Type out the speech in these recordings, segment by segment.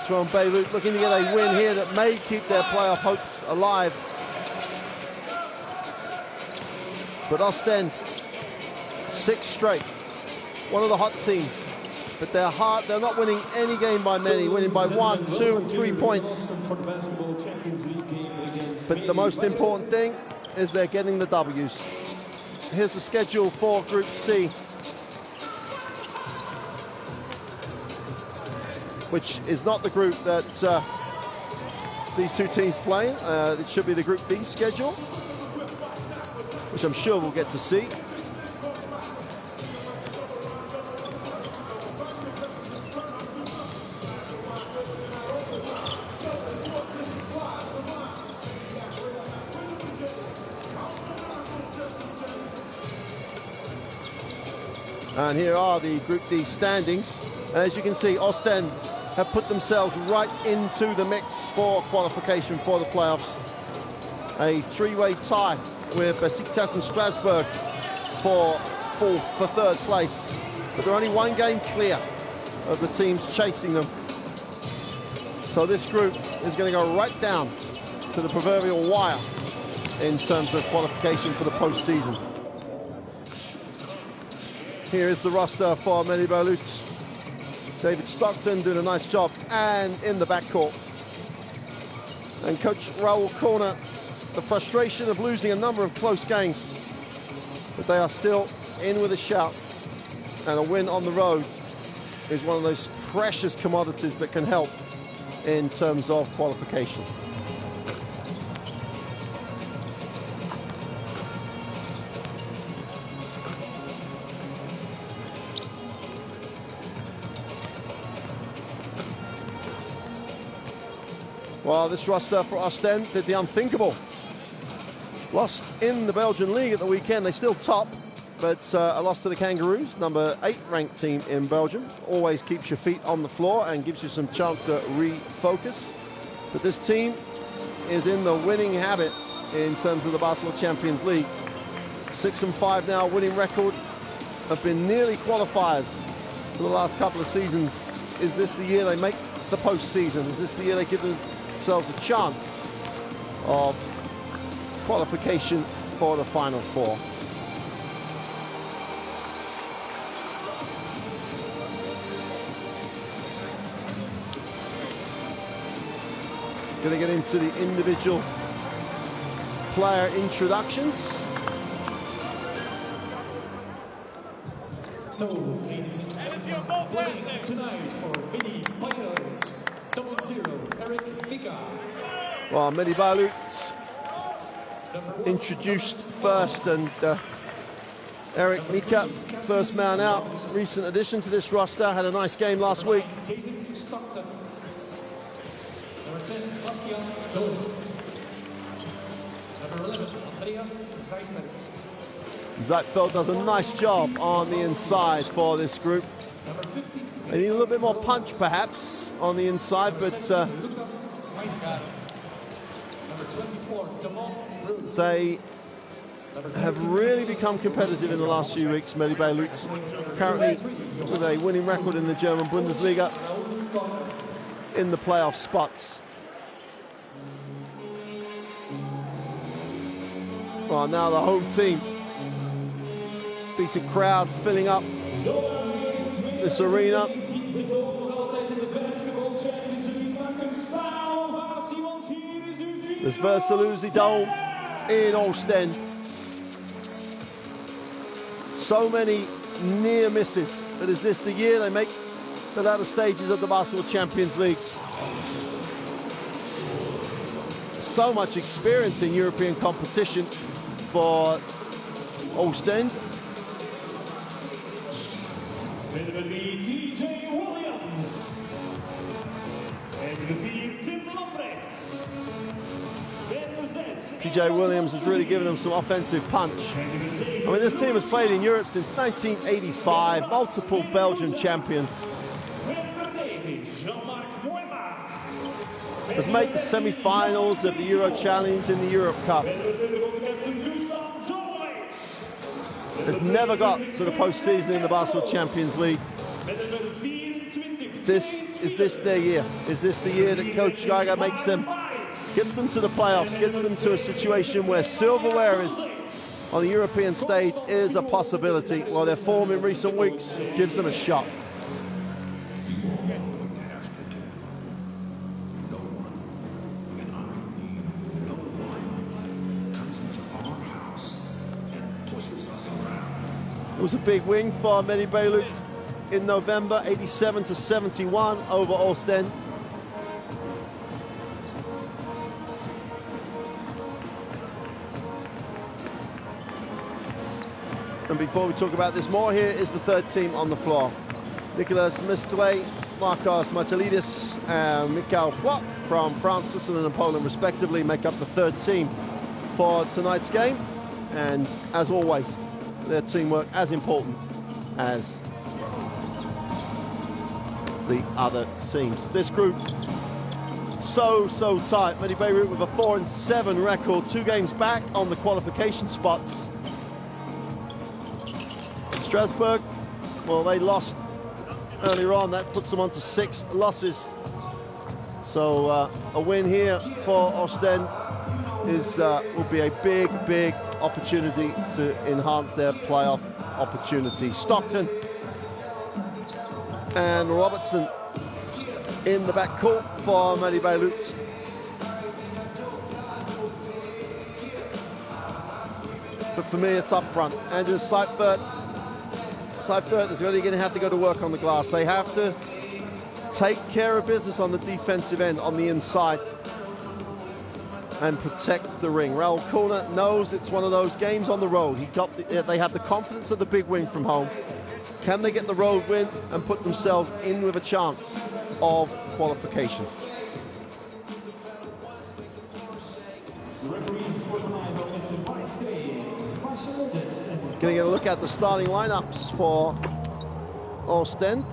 From Bayreuth looking to get a win here that may keep their playoff hopes alive. But Oostende, 6 straight. One of the hot teams. But they're not winning any game by many, winning by 1, 2, and 3 points. But the most important thing is they're getting the W's. Here's the schedule for Group C, which is not the group that these two teams play in. It should be the Group B schedule, which I'm sure we'll get to see. And here are the Group D standings. As you can see, Oostende have put themselves right into the mix for qualification for the playoffs. A 3-way tie with Besiktas and Strasbourg for third place. But they're only 1 game clear of the teams chasing them. So this group is going to go right down to the proverbial wire in terms of qualification for the postseason. Here is the roster for medi Bayreuth. David Stockton doing a nice job, and in the backcourt. And coach Raul Corner, the frustration of losing a number of close games, but they are still in with a shout, and a win on the road is one of those precious commodities that can help in terms of qualification. Well, this roster for Oostende did the unthinkable. Lost in the Belgian league at the weekend. They still top, but a loss to the Kangaroos, number 8 ranked team in Belgium. Always keeps your feet on the floor and gives you some chance to refocus. But this team is in the winning habit in terms of the Basketball Champions League. 6-5 now, winning record. Have been nearly qualifiers for the last couple of seasons. Is this the year they make the postseason? Is this the year they give themselves a chance of qualification for the Final Four? Going to get into the individual player introductions. So, ladies and gentlemen, playing tonight for medi Bayreuth, 00, Eric Mika. Well, medi Bayreuth introduced first, and Eric Mika, first man out, recent addition to this roster, had a nice game last week. David Stockton. Number 10, Bastian Dolan. Number 11, Andreas Zeitfeld. Zeitfeld does a nice job on the inside for this group. They need a little bit more punch, perhaps, on the inside, but they have really become competitive in the last few weeks. Medi Bayreuth currently with a winning record in the German Bundesliga, in the playoff spots. Well, now the home team. Decent crowd filling up this arena. This Versailles Dome in Oostende. So many near misses, but is this the year they make the latter stages of the Basketball Champions League? So much experience in European competition for Oostende. It will be TJ Williams and it will be Tim Lambrecht. TJ Williams has really given them some offensive punch. I mean, this team has played in Europe since 1985, multiple Belgian champions. Has made the semi-finals of the Euro Challenge in the Europe Cup. Has never got to the postseason in the Basketball Champions League. This is this their year? Is this the year that Coach Geiger gets them to the playoffs, gets them to a situation where silverware is on the European stage is a possibility, while their form in recent weeks gives them a shot. It was a big win for medi Bayreuth in November, 87-71 over Oostende. And before we talk about this more, here is the third team on the floor. Nicolas Mistle, Marcos Machalidis and Mikhail Plock from France, Switzerland and Poland respectively make up the third team for tonight's game. And as always, their teamwork as important as the other teams. This group, so tight. medi Bayreuth with a 4-7 record, 2 games back on the qualification spots. Strasbourg, well, they lost earlier on. That puts them on to 6 losses. So a win here for Oostende is will be a big opportunity to enhance their playoff opportunity. Stockton and Robertson in the backcourt for medi Bayreuth. But for me, it's up front. Andrew Seifert is really going to have to go to work on the glass. They have to take care of business on the defensive end, on the inside, and protect the ring. Raul Kuna knows it's one of those games on the road. They have the confidence of the big win from home. Can they get the road win and put themselves in with a chance of qualification? Going to get a look at the starting lineups for Oostende.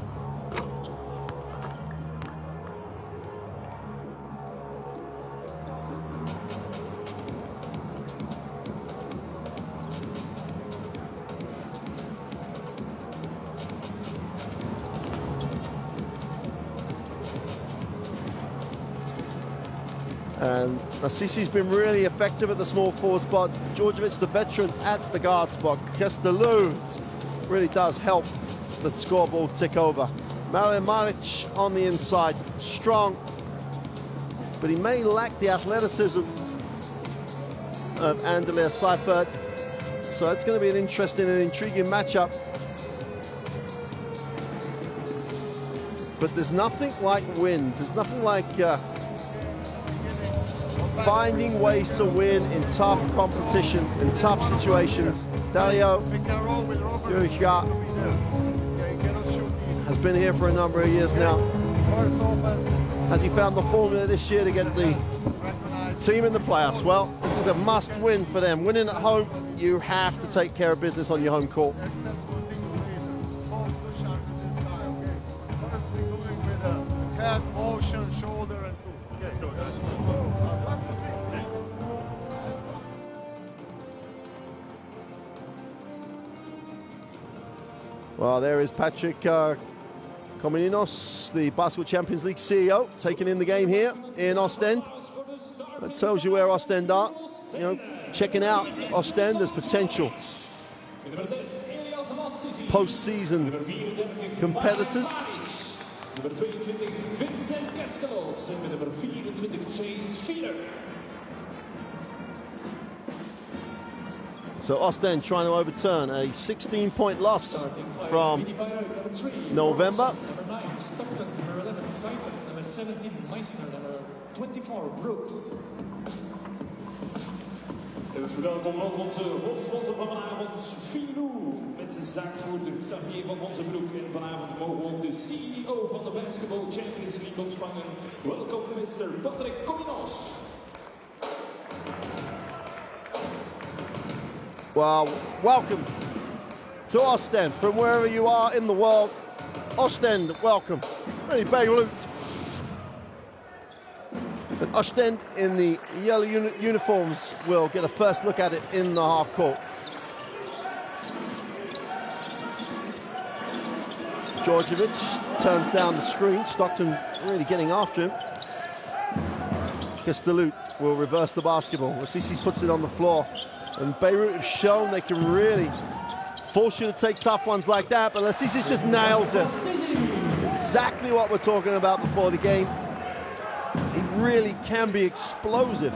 And Nassisi's been really effective at the small forward spot. Djordjevic, the veteran, at the guard spot. Kestelud really does help the scoreboard tick over. Marian Maric on the inside, strong, but he may lack the athleticism of André Seifert. So it's going to be an interesting and intriguing matchup. But there's nothing like wins. There's nothing like finding ways to win in tough competition, in tough situations. Dalio Juricka has been here for a number of years now. Has he found the formula this year to get the team in the playoffs? Well, this is a must win for them. Winning at home, you have to take care of business on your home court. Head, motion, shoulder, and two. Well, there is Patrick Komeninos, the Basketball Champions League CEO, taking in the game here in Oostende. That tells you where Oostende are. You know, checking out Oostende, there's potential. Post-season competitors. Nummer 22, Vincent Kestels. En met nummer 24, Chase Feeder. So Oostende trying to overturn a 16-point loss from November. Number 9, Stockton. Number 11, Seifert. Number 17, Meissner. Number 24, Brooks. En we verwelkomen ook onze hoofdsponsor van vanavond, Filou, met zijn zaakvoerder Xavier van Onzenbroek. En vanavond mogen we ook de CEO van de Basketball Champions League ontvangen. Welkom, Mr. Patrick Komeninos. Well, welcome to Oostende from wherever you are in the world. Oostende, welcome. medi Bayreuth. And Oostende in the yellow uniforms will get a first look at it in the half court. Djordjevic turns down the screen. Stockton really getting after him. Filou will reverse the basketball. Lassisi puts it on the floor. And Bayreuth have shown they can really force you to take tough ones like that, but Lassisi just nails it. Exactly what we're talking about before the game. He really can be explosive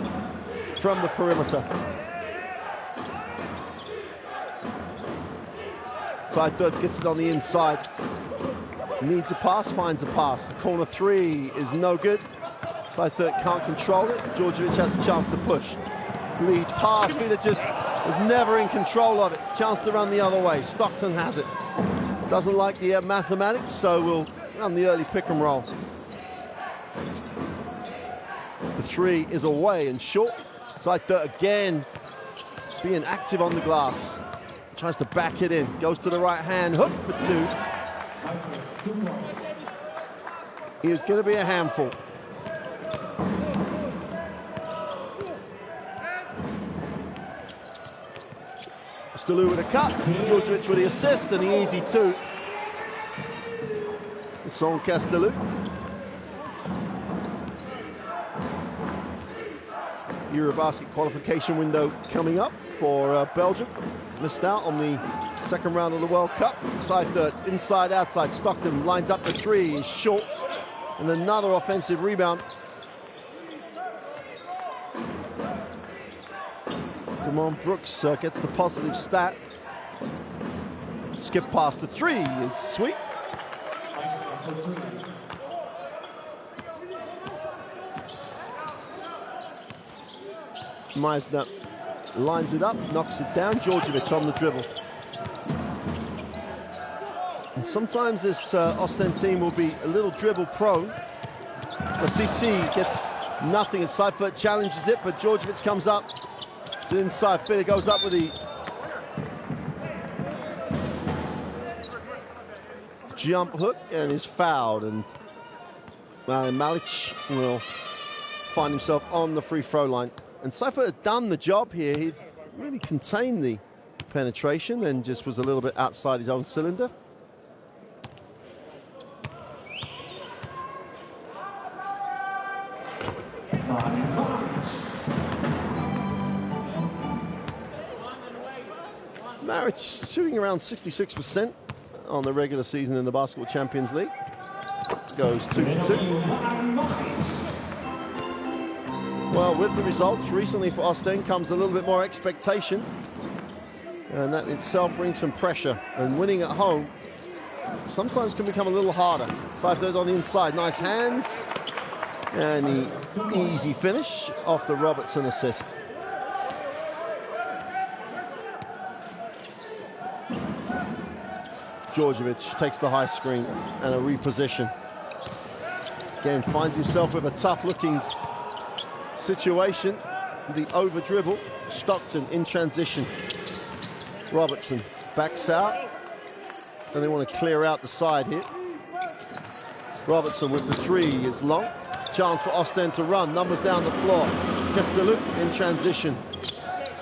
from the perimeter. Side Dutch gets it on the inside. Needs a pass, finds a pass. Corner three is no good. Side Third can't control it. Djordjevic has a chance to push. Lead pass, Filou just was never in control of it. Chance to run the other way. Stockton has it. Doesn't like the mathematics, so we'll run the early pick and roll. The three is away and short. Side Dirt again being active on the glass. Tries to back it in. Goes to the right hand. Hook for two. He is going to be a handful. Filou with a cut, Djordjevic with the assist and the easy two. Son Castelou. Eurobasket qualification window coming up for Belgium. Missed out on the second round of the World Cup. Side Third, inside, outside. Stockton lines up the three, is short. And another offensive rebound. Damon Brooks gets the positive stat. Skip past the three is sweet. Meisner lines it up, knocks it down. Djordjevic on the dribble. And sometimes this Oostende team will be a little dribble prone. Lassisi gets nothing and Seifert challenges it, but Djordjevic comes up. It's inside, Filou goes up with the jump hook and is fouled. And Malic will find himself on the free throw line. And Seifert had done the job here. He really contained the penetration and just was a little bit outside his own cylinder. Maric shooting around 66% on the regular season in the Basketball Champions League. Goes 2 for 2. Well, with the results recently for Oostende comes a little bit more expectation. And that itself brings some pressure. And winning at home sometimes can become a little harder. 5-3 on the inside, nice hands. And the easy finish off the Robertson assist. Djordjevic takes the high screen and a reposition. Again, finds himself with a tough-looking situation. The over dribble. Stockton in transition. Robertson backs out. And they want to clear out the side here. Robertson with the three is long. Chance for Oostende to run. Numbers down the floor. Castelou in transition.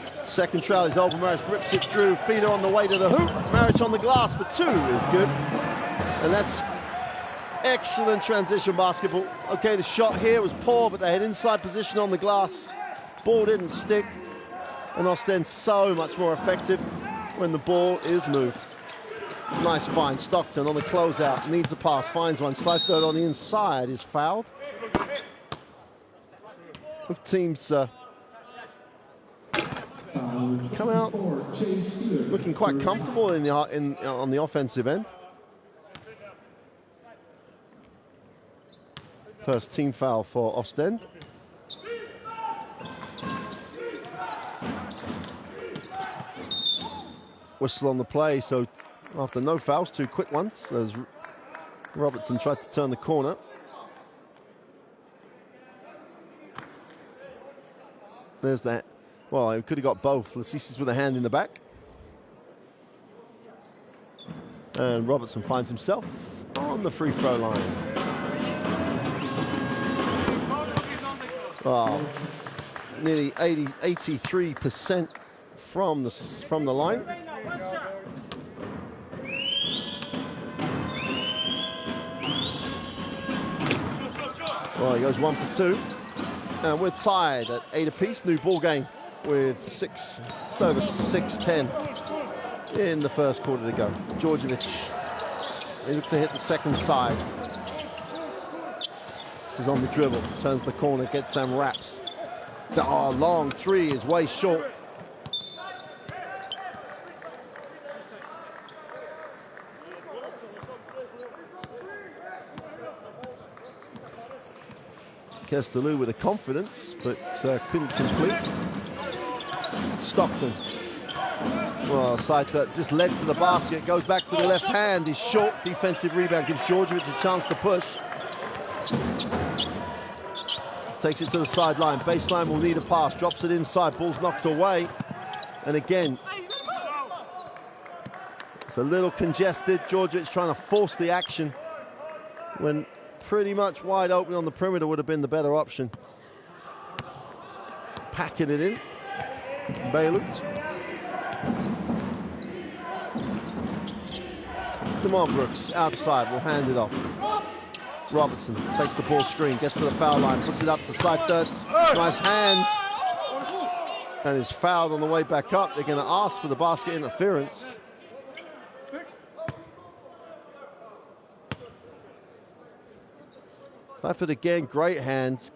Second trail is over. Maric rips it through. Filou on the way to the hoop. Maric on the glass for two is good. And that's excellent transition basketball. Okay, the shot here was poor, but they had inside position on the glass. Ball didn't stick. And Oostende so much more effective when the ball is moved. Nice find. Stockton on the closeout. Needs a pass. Finds one. Slide third on the inside is fouled. Both teams come out looking quite comfortable on the offensive end. First team foul for Oostende. Whistle on the play, so after no fouls, two quick ones as Robertson tried to turn the corner. There's that. Well, he could have got both. Lassisi's with a hand in the back. And Robertson finds himself on the free throw line. Oh, nearly 83% from the line. Well, he goes 1 for 2. And we're tied at 8 apiece. New ball game with just over 6:10 in the first quarter to go. Djordjevic, he looks to hit the second side. This is on the dribble, turns the corner, gets some wraps. Oh, long three is way short. Kestelou with a confidence, but couldn't complete. Stockton. Well, side that just led to the basket, goes back to the left hand. His short defensive rebound gives Djordjevic a chance to push. Takes it to the sideline. Baseline will need a pass. Drops it inside. Ball's knocked away. And again, it's a little congested. Djordjevic trying to force the action when pretty much wide open on the perimeter would have been the better option. Packing it in. Bayreuth. Demar Brooks outside will hand it off. Robertson takes the ball screen, gets to the foul line, puts it up to side thirds. Nice hands. And is fouled on the way back up. They're going to ask for the basket interference. Clifford again, great hands.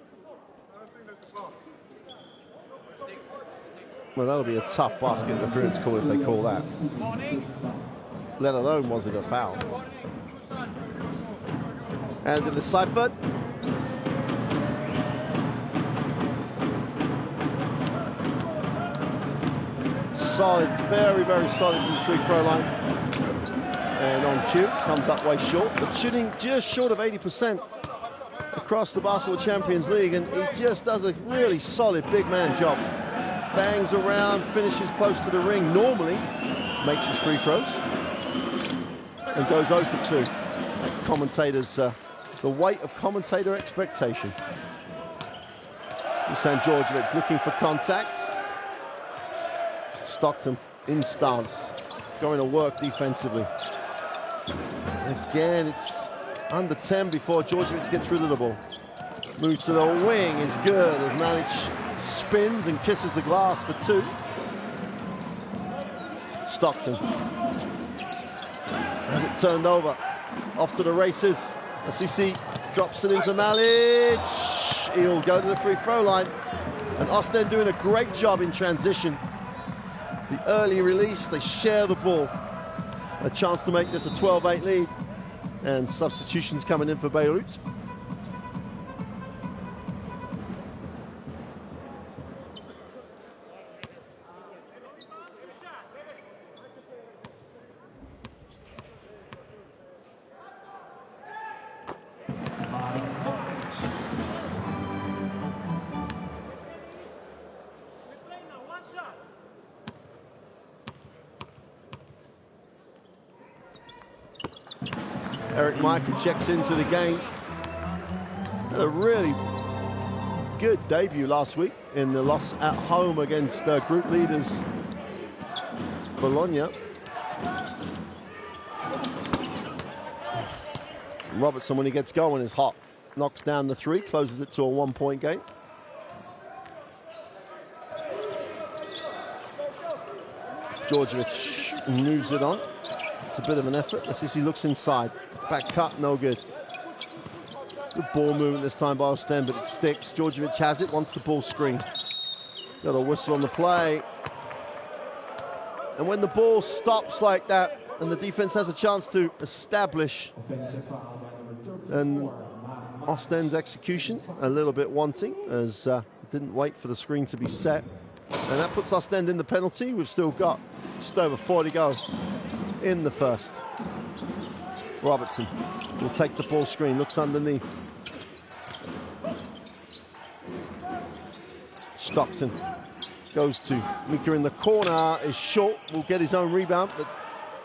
Well, that'll be a tough basket interference call if they call that. Let alone was it a foul. And in the side foot. Solid, very, very solid from the free throw line. And on cue, comes up way short, but shooting just short of 80% across the Basketball Champions League, and he just does a really solid big man job. Bangs around, finishes close to the ring normally, makes his free throws, and goes 0 for 2. Commentators, the weight of commentator expectation. Dusan Djordjevic looking for contact. Stockton in stance, going to work defensively. Again, it's under 10 before Djordjevic gets rid of the ball. Move to the wing is good as Malic spins and kisses the glass for 2. Stockton has it turned over. Off to the races. SEC drops it into Malic. He'll go to the free throw line. And Oostende doing a great job in transition. The early release, they share the ball. A chance to make this a 12-8 lead. And substitutions coming in for Bayreuth. Eric Michael checks into the game. Had a really good debut last week in the loss at home against group leaders Bologna. Robertson, when he gets going, is hot. Knocks down the 3, closes it to a 1-point game. Djordjevic moves it on. It's a bit of an effort. Let's see, he looks inside. Back cut, no good. Good ball movement this time by Oostende, but it sticks. Djordjevic has it, wants the ball screen. Got a whistle on the play. And when the ball stops like that, and the defense has a chance to establish, and Oostende's execution a little bit wanting, as didn't wait for the screen to be set. And that puts Oostende in the penalty. We've still got just over 4 to go in the first. Robertson will take the ball screen, looks underneath. Stockton goes to Mika in the corner, is short, will get his own rebound, but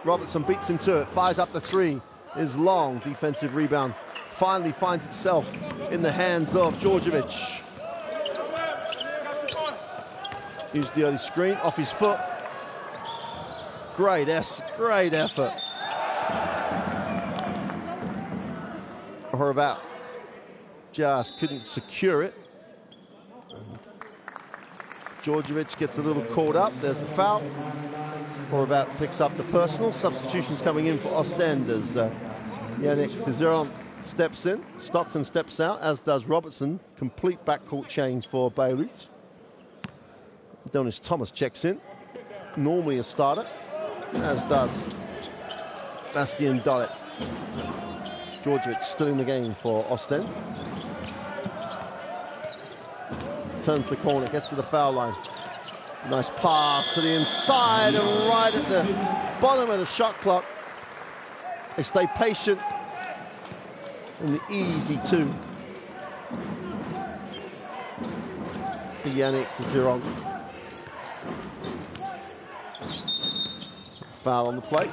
Robertson beats him to it, fires up the 3, is long, defensive rebound. Finally finds itself in the hands of Djordjevic. Used the early screen, off his foot. Great effort. Or about just couldn't secure it. And Djordjevic gets a little caught up. There's the foul. Horvat picks up the personal. Substitutions coming in for Oostende as Yannick Vizeron steps in. Stockton steps out, as does Robertson. Complete backcourt change for Bayreuth. Adonis Thomas checks in. Normally a starter, as does Bastien Dalet. Djordjevic still in the game for Oostende. Turns the corner, gets to the foul line. Nice pass to the inside and right at the bottom of the shot clock. They stay patient. And the easy two. For Yannick Vizeron. Foul on the play.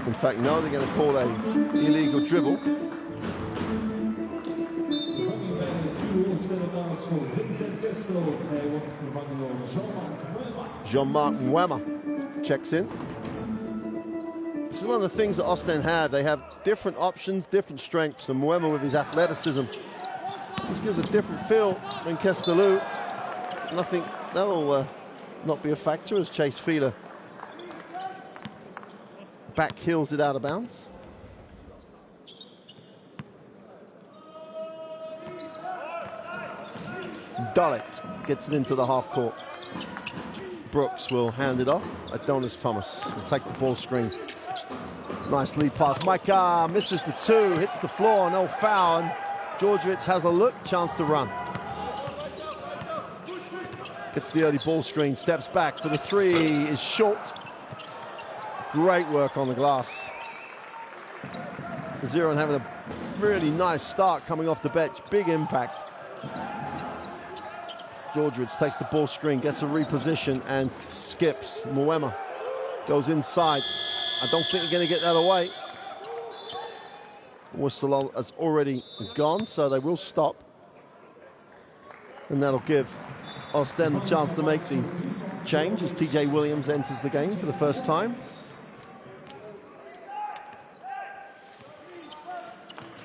In fact, no, they're going to call an illegal dribble. Jean-Marc Mwema checks in. This is one of the things that Oostende have. They have different options, different strengths, and Mwema with his athleticism just gives a different feel than Kestelou. Nothing, that'll not be a factor as Chase Filou back heels it out of bounds. Dalet gets it into the half court. Brooks will hand it off. Adonis Thomas will take the ball screen. Nice lead pass. Micah misses the two, hits the floor, no foul. And Djordjevic has a look, chance to run. Gets the early ball screen, steps back for the three, is short. Great work on the glass. Vizeron having a really nice start coming off the bench, big impact. Djordjevic takes the ball screen, gets a reposition and skips. Mwema goes inside. I don't think they're going to get that away. Whistle has already gone, so they will stop. And that'll give Oostende a chance to make the change as TJ Williams enters the game for the first time.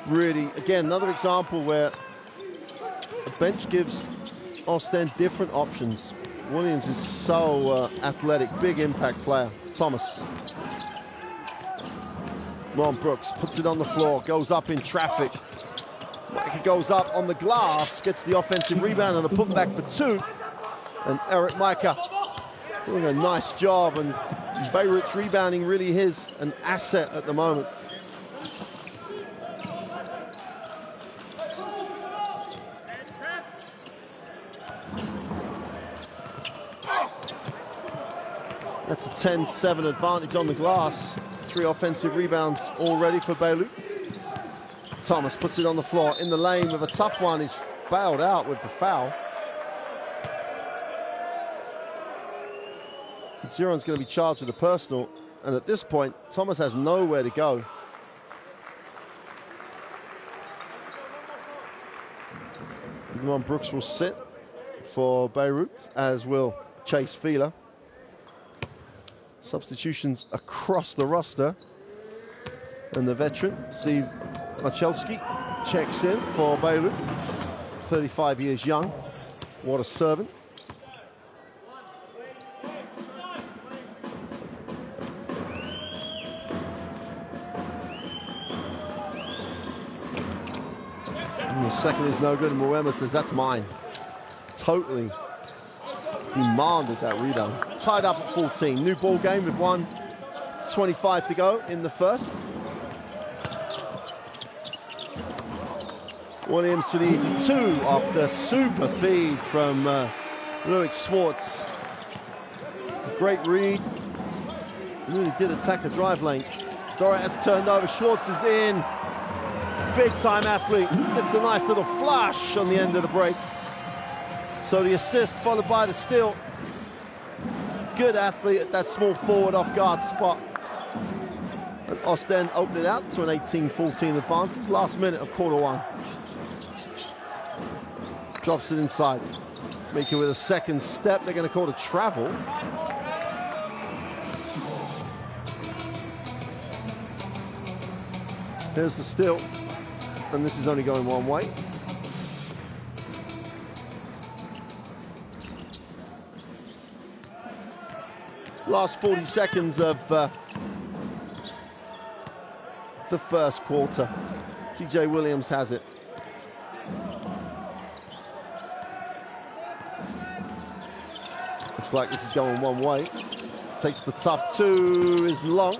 Really, again, another example where the bench gives Oostende different options. Williams is so athletic, big impact player. Thomas. Ron Brooks puts it on the floor, goes up in traffic. Micah goes up on the glass, gets the offensive rebound and a putback for two. And Eric Micah doing a nice job, and Bayreuth's rebounding really is an asset at the moment. That's a 10-7 advantage on the glass. 3 offensive rebounds already for Bayreuth. Thomas puts it on the floor in the lane with a tough one. He's bailed out with the foul. Zeron's going to be charged with a personal, and at this point, Thomas has nowhere to go. Ron Brooks will sit for Bayreuth, as will Chase Filou. Substitutions across the roster. And the veteran, Steve Machelski, checks in for Bayreuth. 35 years young. What a servant. And the second is no good, and Mwema says, that's mine. Totally demanded that rebound. Tied up at 14. New ball game with 1:25 to go in the first. Williams to the easy two after super feed from Loic Schwartz. Great read. Really did attack a drive lane. Dorat has turned over. Schwartz is in. Big time athlete. Gets a nice little flush on the end of the break. So the assist followed by the steal. Good athlete at that small forward off guard spot. And Oostende opened it out to an 18-14 advantage. Last minute of quarter one. Drops it inside. Mika with a second step. They're going to call it a travel. Here's the steal. and this is only going one way. Last 40 seconds of the first quarter. TJ Williams has it. Looks like this is going one way. Takes the tough two, is long.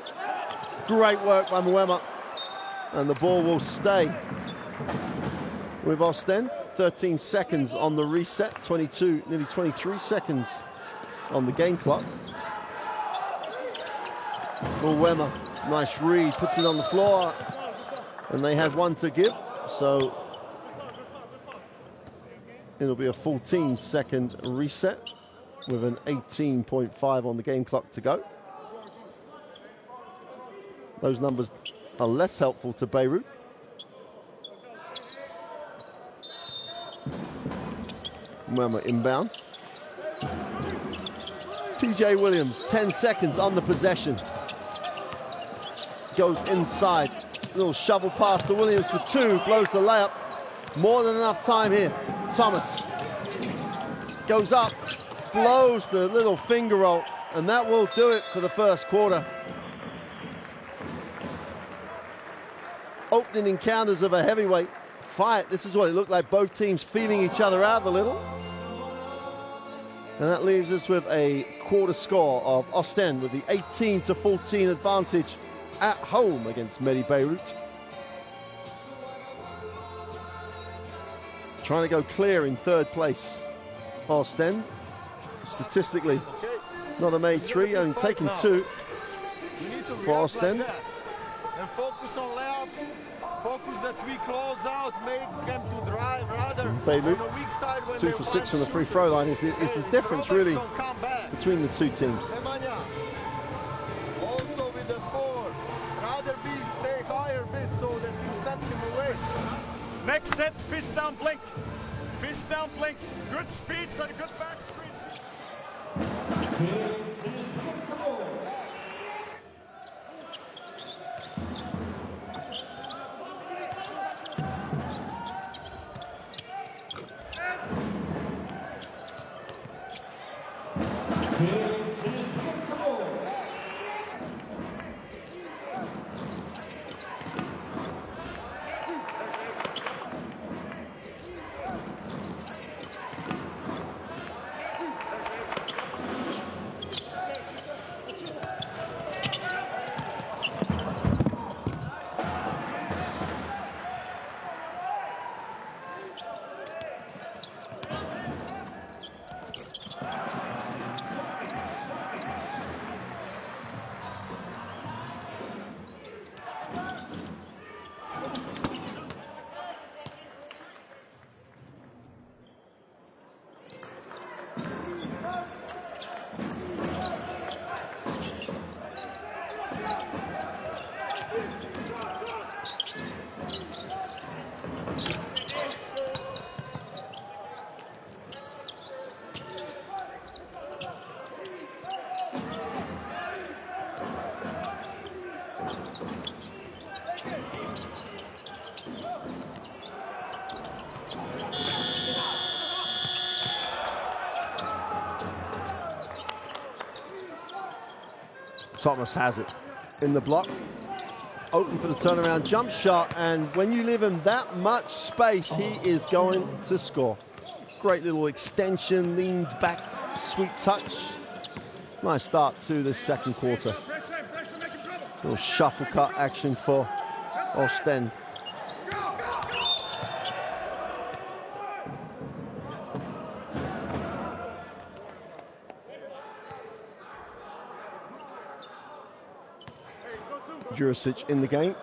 Great work by Mwema. And the ball will stay with Oostende. 13 seconds on the reset, 22, nearly 23 seconds on the game clock. Mwema, nice read, puts it on the floor. And they have one to give, so it'll be a 14-second reset with an 18.5 on the game clock to go. Those numbers are less helpful to Bayreuth. Mwema inbounds. TJ Williams, 10 seconds on the possession. Goes inside. Little shovel pass to Williams for two, blows the layup. More than enough time here. Thomas goes up, blows the little finger roll, and that will do it for the first quarter. Opening encounters of a heavyweight fight. This is what it looked like, both teams feeling each other out a little. And that leaves us with a quarter score of Oostende with the 18-14 advantage at home against medi Bayreuth. Trying to go clear in third place. Oostende, statistically, not a made three, only taking two for Oostende. And focus on layups. Focus that we close out, make them to drive rather. Bayreuth, on the weak side when 2 for 6 from the free throw line is the difference really between the two teams. Also with the 4, rather be stay higher bit so that you send him away. Next set, fist down blink. Fist down blink. Good speeds and good back screens. Thomas has it in the block. Open for the turnaround jump shot, and when you leave him that much space, he is going to score. Great little extension, leaned back, sweet touch. Nice start to this second quarter. Little shuffle cut action for Oostende. Jurisic in the game.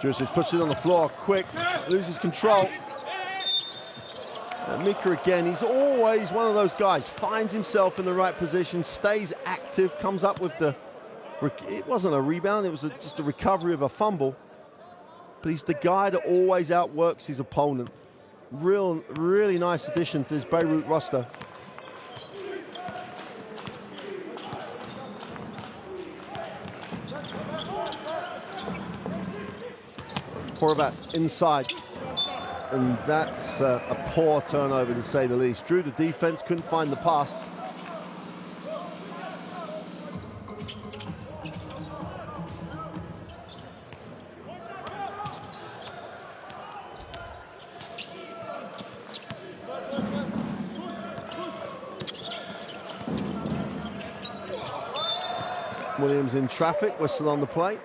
Jurisic puts it on the floor quick, loses control. Mika again, he's always one of those guys, finds himself in the right position, stays active, comes up with the, it wasn't a rebound, it was just a recovery of a fumble. But he's the guy that always outworks his opponent. really nice addition to this Bayreuth roster. Horvat inside. And that's a poor turnover, to say the least. Drew the defense, couldn't find the pass. Williams in traffic, whistle on the plate.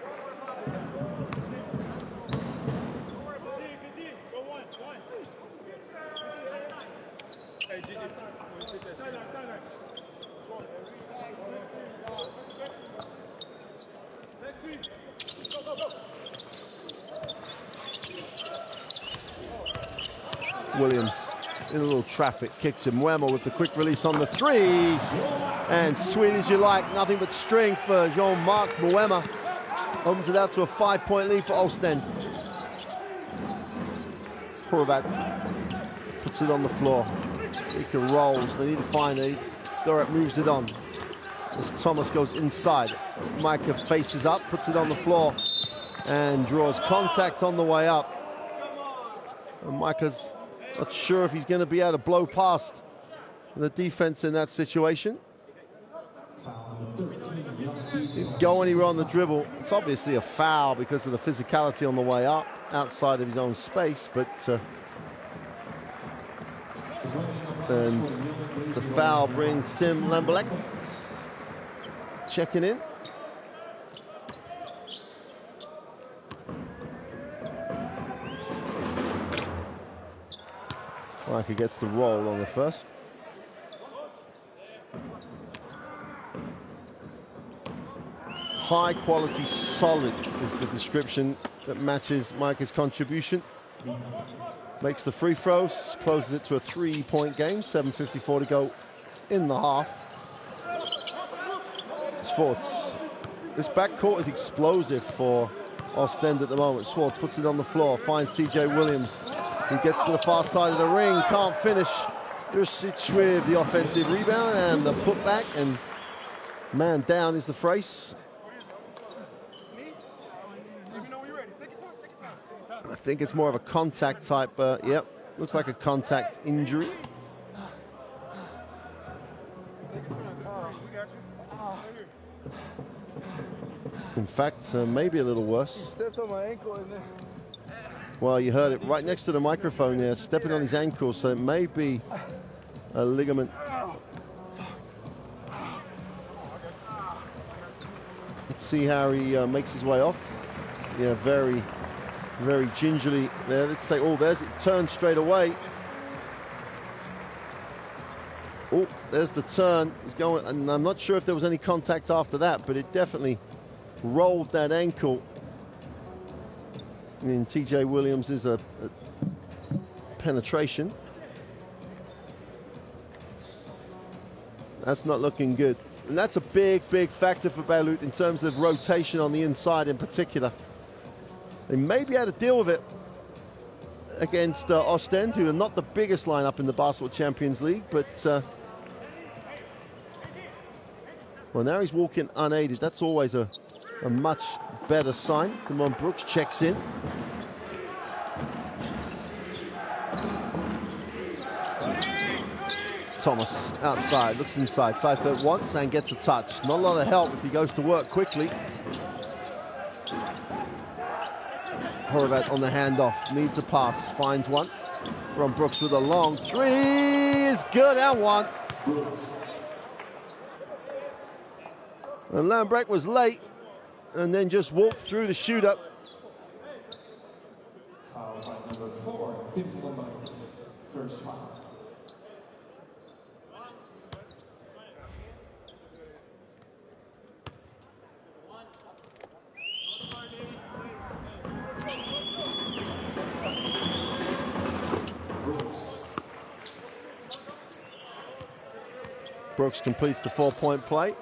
Williams in a little traffic, kicks him. Wemmer with the quick release on the three. And sweet as you like, nothing but string for Jean-Marc Wemmer. Opens it out to a 5-point lead for Oostende. Horvat puts it on the floor. Ika rolls, they need to find it. Dorat moves it on. As Thomas goes inside. Micah faces up, puts it on the floor, and draws contact on the way up. And Micah's not sure if he's going to be able to blow past the defense in that situation. Didn't go anywhere on the dribble. It's obviously a foul because of the physicality on the way up, outside of his own space, but and the foul brings Tim Lemberlek checking in. Micah gets the roll on the first. High quality, solid is the description that matches Micah's contribution. Makes the free throws, closes it to a 3-point game, 7:54 to go in the half. Swartz. This backcourt is explosive for Oostende at the moment. Swartz puts it on the floor, finds TJ Williams, who gets to the far side of the ring, can't finish. Jursic with the offensive rebound and the putback, and man down is the phrase. I think it's more of a contact type, yep, looks like a contact injury. In fact, maybe a little worse. Stepped on my ankle and then... Well, you heard it right next to the microphone there, stepping on his ankle, so it may be a ligament. Let's see how he makes his way off. Yeah, very gingerly there. Let's say, oh, there's it, turn straight away. Oh, there's the turn. It's going, and I'm not sure if there was any contact after that, but it definitely rolled that ankle. I mean, TJ Williams is a penetration. That's not looking good. And that's a big factor for Bayreuth in terms of rotation on the inside in particular. They may be able to deal with it against Oostende, who are not the biggest lineup in the Basketball Champions League, but well, now he's walking unaided. That's always a much better sign. Damon Brooks checks in. Thomas outside, looks inside, Seifert once and gets a touch. Not a lot of help if he goes to work quickly. Horvat on the handoff, needs a pass, finds one. Ron Brooks with a long three is good and one. And Lambrecht was late and then just walked through the shoot-up. Foul by number 4, Tim Lemberlek. First foul. Brooks completes the 4-point play.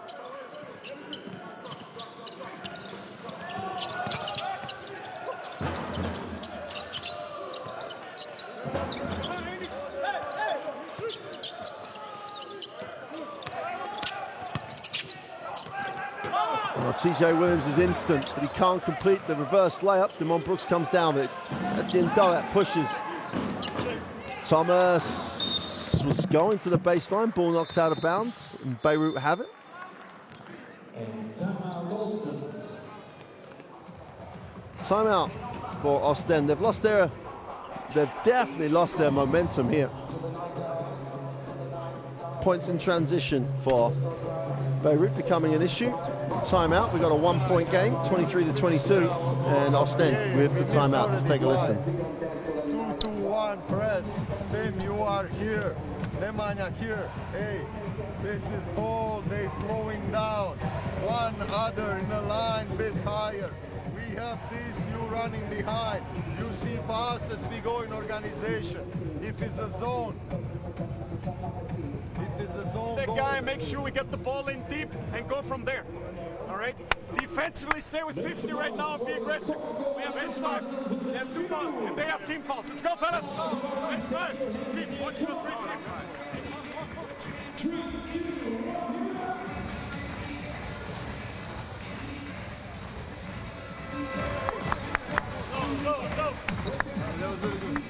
Oh, TJ Williams is instant, but he can't complete the reverse layup. Damon Brooks comes down with it. As Dolet pushes. Thomas was going to the baseline. Ball knocked out of bounds, and Bayreuth have it. And timeout Oostende. Timeout for Oostende. They've definitely lost their momentum here. Points in transition for Bayreuth becoming an issue. Timeout. We've got a 1-point game, 23-22, and Oostende with the timeout. Let's take a listen. 2-2-1 press. Then you are here. Nemanja here. Hey, this is ball. They slowing down. One other in the line, bit higher. We have this, you running behind. You see passes, we go in organization. If it's a zone. The guy, make sure we get the ball in deep and go from there. All right? Defensively, stay with 50 right now and be aggressive. We have S5, they have 2 fouls, and they have team fouls. Let's go, fellas. S5, team, 1, 2, 3, team. Go. That was really good.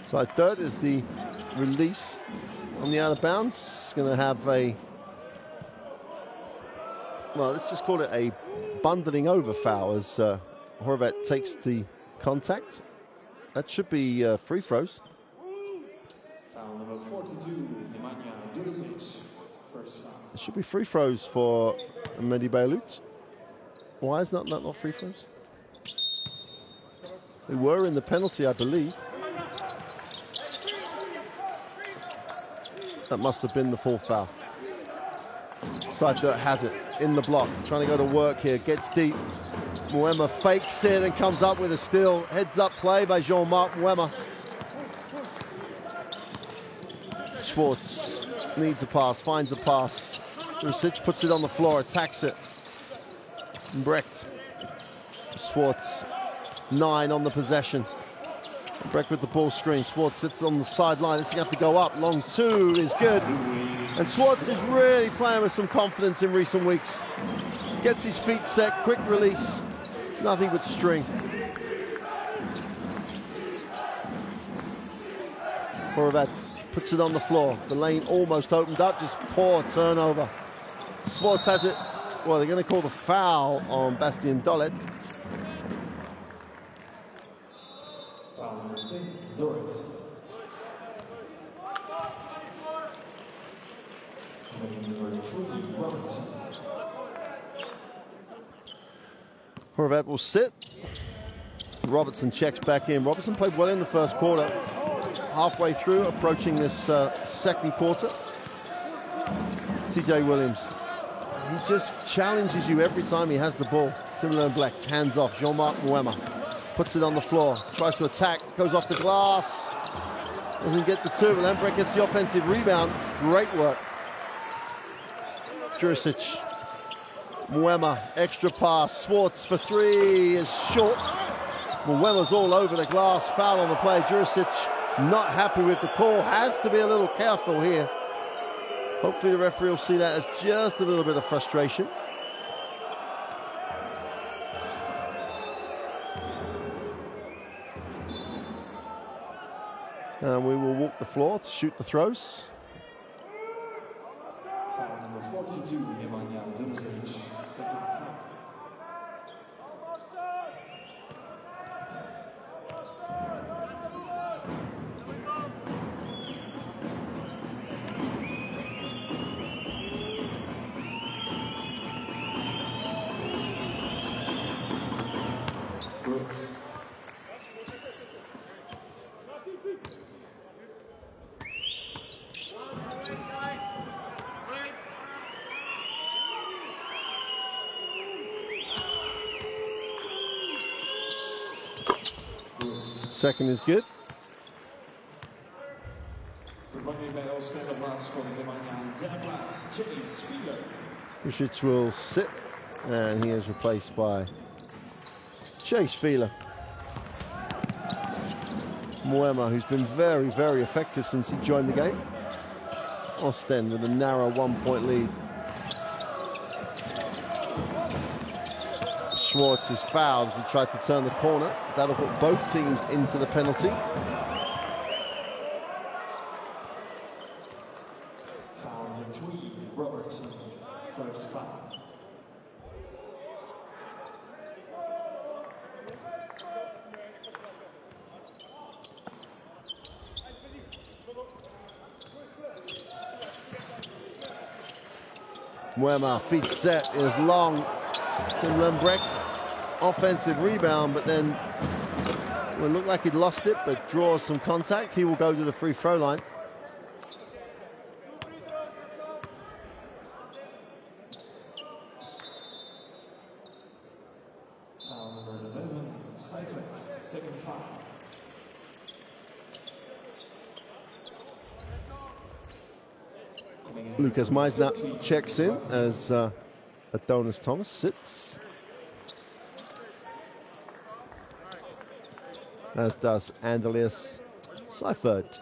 So third is the release on the out of bounds. It's going to have a, well, let's just call it a bundling over foul as Horvat takes the contact. That should be free throws. Foul number 42, Nemanja Dulisic. First foul. It should be free throws for medi Bayreuth. Why is that not free throws? They were in the penalty, I believe. That must have been the full foul. Seifert has it in the block, trying to go to work here, gets deep. Muema fakes it and comes up with a steal. Heads up play by Jean-Marc Muema. Schwartz needs a pass, finds a pass. Jurisic puts it on the floor, attacks it. Brecht. Schwartz, 9 on the possession. Brecht with the ball screen. Schwartz sits on the sideline. It's going to have to go up. Long 2 is good. And Schwartz is really playing with some confidence in recent weeks. Gets his feet set, quick release. Nothing but string. Horvat puts it on the floor. The lane almost opened up, just poor turnover. Schwartz has it. Well, they're going to call the foul on Bastien Dolet. Foul number 10, Dorrit. Number 3, Robertson. Horvat will sit. Robertson checks back in. Robertson played well in the first quarter. Halfway through, approaching this second quarter. TJ Williams. He just challenges you every time he has the ball. Timberland Black, hands off. Jean-Marc Muema puts it on the floor. Tries to attack, goes off the glass. Doesn't get the 2, but Lembrek gets the offensive rebound. Great work. Jurisic. Muema, extra pass. Schwartz for 3 is short. Muema's all over the glass. Foul on the play. Jurisic not happy with the call. Has to be a little careful here. Hopefully the referee will see that as just a little bit of frustration. And we will walk the floor to shoot the throws. Foul number 42, Nemanja Dulisic. Second foul. Brooks. Second is good. Vervanging bij Oostende plaats voor de Nemanja. In zijn plaats, Chase Filou. Vucic will sit, and he is replaced by Chase Filou. Moema, who's been very, very effective since he joined the game. Oostende with a narrow 1-point lead. Schwartz is fouled as he tried to turn the corner. That'll put both teams into the penalty. Foul number 3, Robertson. First foul. Moema, feet set, is long. Tim Lembrecht, offensive rebound, but then well, it looked like he'd lost it, but draws some contact. He will go to the free throw line. Foul number 11, Seifert. Second foul. Lucas Meisner checks in as Adonis Thomas sits. As does Andreas Seifert.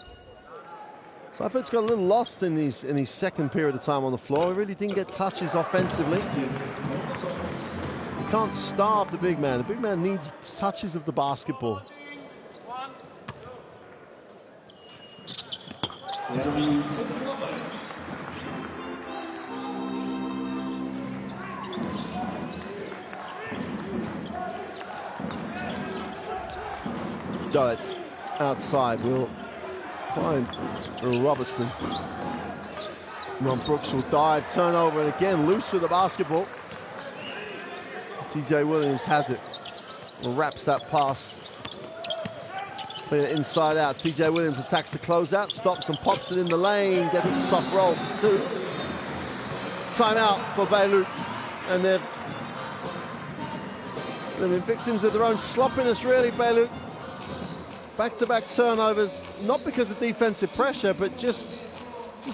Seifert's got a little lost in his second period of time on the floor. He really didn't get touches offensively. You can't starve the big man. The big man needs touches of the basketball. Got it outside. We'll find Robertson. Ron Brooks will dive, turnover, and again loose with the basketball. TJ Williams has it. Wraps that pass. Playing it inside out. TJ Williams attacks the closeout, stops and pops it in the lane, gets the soft roll for 2. Timeout for Bayreuth, and they've been victims of their own sloppiness, really, Bayreuth. Back-to-back turnovers, not because of defensive pressure, but just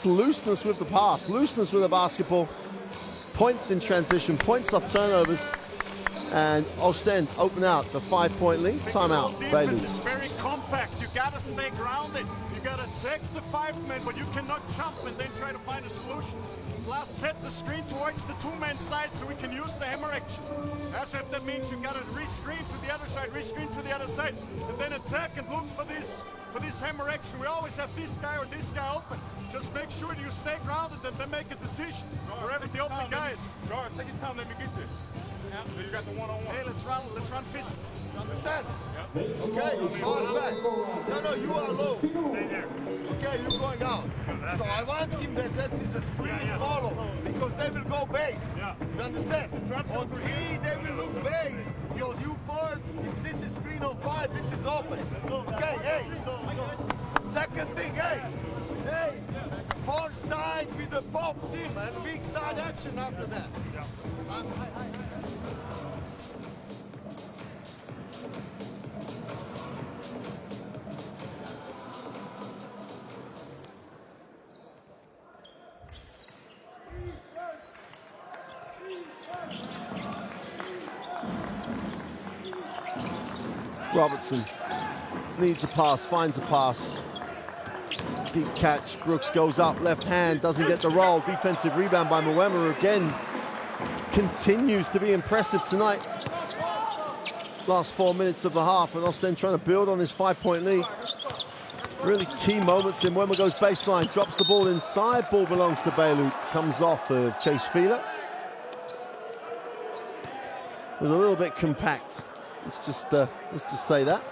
looseness with the pass, looseness with the basketball. Points in transition, points off turnovers. And Oostende open out the 5-point lead. Timeout, Defense is very compact. You gotta stay grounded. You gotta take the 5-man, but you cannot jump and then try to find a solution. Plus, set the screen towards the 2-man side so we can use the hammer action. As if that means you gotta re-screen to the other side, re-screen to the other side, and then attack and look for this hammer action. We always have this guy or this guy open. Just make sure you stay grounded and then make a decision. Wherever the open guys. George, take your time, let me get this. So you got the one-on-one. Hey, let's run fist. You understand? Yep. Okay, pass back. No, you are low. Okay, you're going out. So I want him that's his screen follow, because they will go base. You understand? On 3, they will look base. So you first, if this is screen on 5, this is open. Okay, hey. Second thing, hey. Far side with the pop team and big side action after that. Robertson needs a pass, finds a pass. Deep catch, Brooks goes up, left hand, doesn't get the roll. Defensive rebound by Moema, who again continues to be impressive tonight. Last 4 minutes of the half, and Oostende trying to build on this 5-point lead. Really key moments in Moema goes baseline, drops the ball inside, ball belongs to Bayreuth, comes off of Chase Filou. It was a little bit compact. Let's just say that.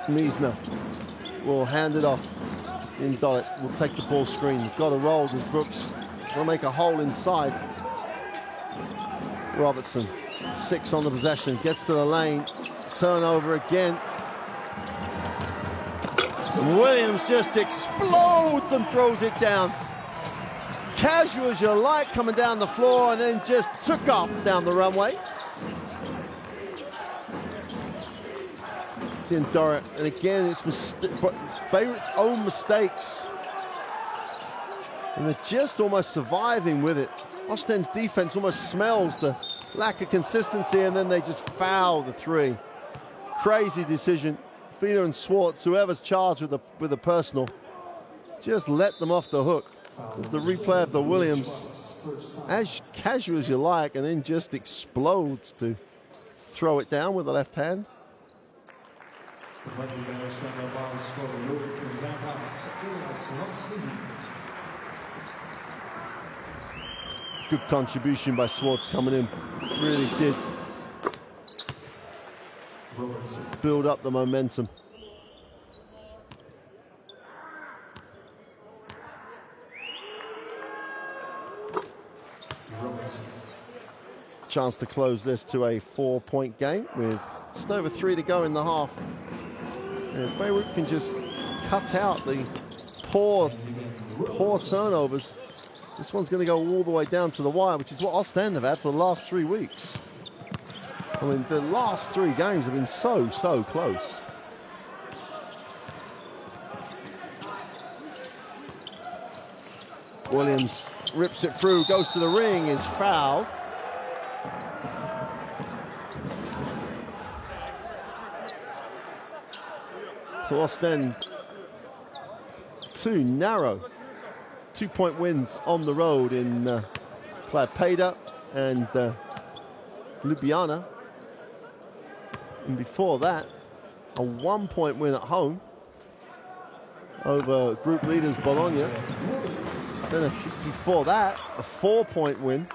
Meisner will hand it off. In Dollett will take the ball screen. Got a roll with Brooks. Will make a hole inside. Robertson, 6 on the possession, gets to the lane. Turnover again. And Williams just explodes and throws it down. Casual as you like, coming down the floor, and then just took off down the runway. Sebastian Dorrit, and again it's Bayreuth's own mistakes. And they're just almost surviving with it. Oostende's defense almost smells the lack of consistency, and then they just foul the three. Crazy decision. Filou and Swartz, whoever's charged with a personal, just let them off the hook. There's the replay of the Williams, as casual as you like, and then just explodes to throw it down with the left hand. Good contribution by Swartz coming in, really did build up the momentum. Chance to close this to a 4-point game with just over 3 to go in the half. And Bayreuth can just cut out the poor turnovers. This one's going to go all the way down to the wire, which is what Oostende have had for the last 3 weeks. I mean, the last 3 games have been so close. Williams rips it through, goes to the ring, is fouled. So Oostende, 2 narrow 2-point wins on the road in Klaipeda and Ljubljana. And before that, a 1-point win at home over group leaders Bologna. Then before that, a 4-point win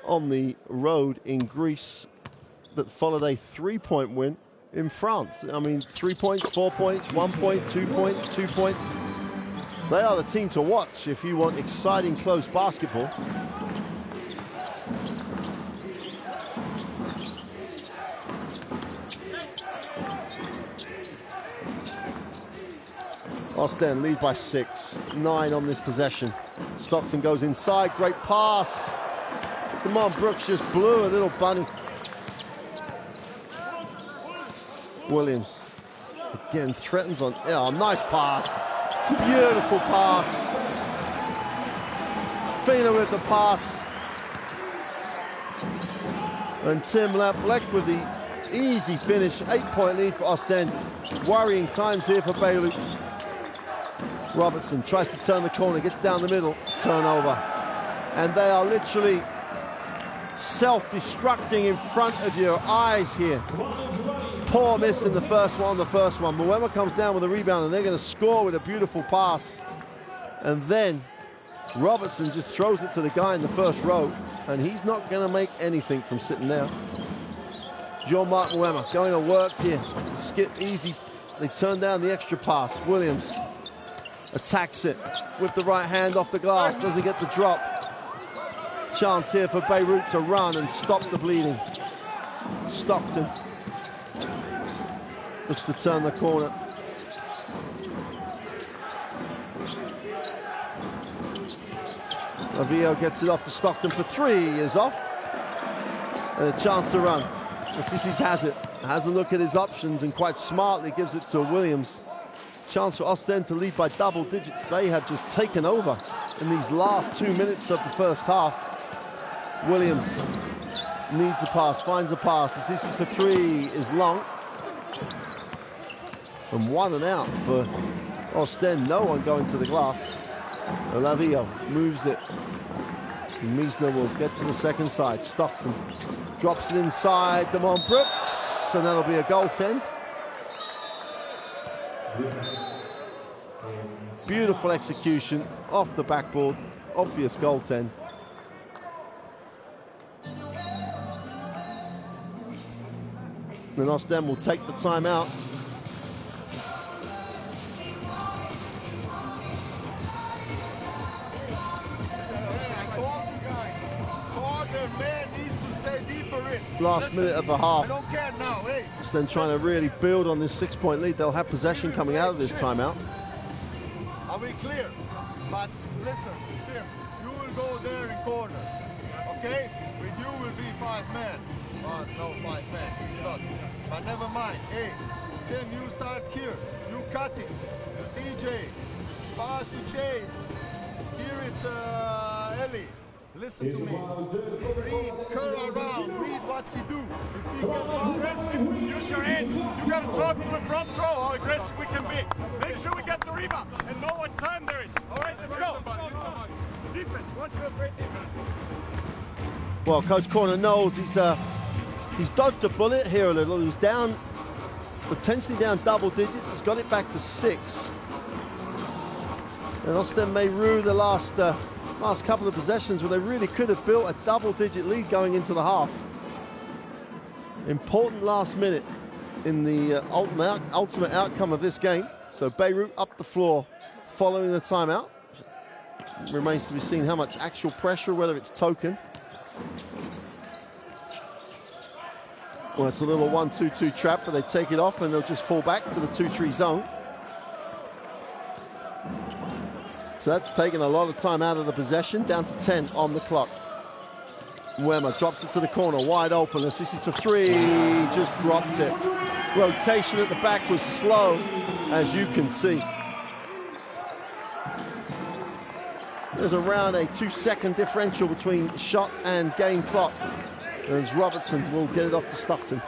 on the road in Greece that followed a 3-point win in France. I mean, 3 points, 4 points, 1 point, 2 points, 2 points. They are the team to watch if you want exciting, close basketball. Oostende lead by 6, 9 on this possession. Stockton goes inside, great pass. Damon Brooks just blew a little bunny. Williams again threatens on, nice pass. Beautiful pass. Filou with the pass. And Tim Laplek with the easy finish. 8-point lead for Oostende. Worrying times here for Bayreuth. Robertson tries to turn the corner, gets down the middle, turnover. And they are literally self-destructing in front of your eyes here. Poor miss in the first one. Moema comes down with a rebound, and they're going to score with a beautiful pass. And then Robertson just throws it to the guy in the first row, and he's not going to make anything from sitting there. Jean-Marc Moema going to work here. Skip easy. They turn down the extra pass. Williams attacks it with the right hand off the glass. Doesn't get the drop. Chance here for Bayreuth to run and stop the bleeding. Stockton looks to turn the corner. Lavio gets it off to Stockton for 3, is off. And a chance to run. Sissis has it, has a look at his options and quite smartly gives it to Williams. Chance for Oostende to lead by double digits. They have just taken over in these last 2 minutes of the first half. Williams needs a pass, finds a pass. Sissis for 3 is long. And 1 and out for Oostende. No one going to the glass. Lavio moves it. Miesner will get to the second side. Stockton drops it inside. Damon Brooks, and that'll be a goaltend. Beautiful execution off the backboard. Obvious goaltend. Then Oostende will take the timeout. Last minute of the half. I don't care now, hey. Then trying to really build on this 6-point lead. They'll have possession coming out of this timeout. Are we clear? But listen, Tim, you will go there in corner, okay? With you will be 5 men. No 5 men, he's not. But never mind. Hey, then you start here. You cut it. DJ, pass to Chase. Here it's Ellie. Listen to me. Read, curl around, read what he do. If he get ball, Aggressive, use your hands. You got to talk to the front row how aggressive we can be. Make sure we get the rebound and know what time there is. All right, let's go. Defense, watch your great defense. Well, Coach Corner knows he's dodged a bullet here a little. He was down, potentially down double digits. He's got it back to 6. And Oostende may rue the last couple of possessions where they really could have built a double-digit lead going into the half. Important last minute in the ultimate outcome of this game. So Bayreuth up the floor following the timeout. Remains to be seen how much actual pressure, whether it's token. Well, it's a little 1-2-2 trap, but they take it off and they'll just fall back to the 2-3 zone. So that's taken a lot of time out of the possession, down to 10 on the clock. Wemmer drops it to the corner, wide open. Assisi to 3, just dropped it. Rotation at the back was slow, as you can see. There's around a 2-second differential between shot and game clock, as Robertson will get it off to Stockton.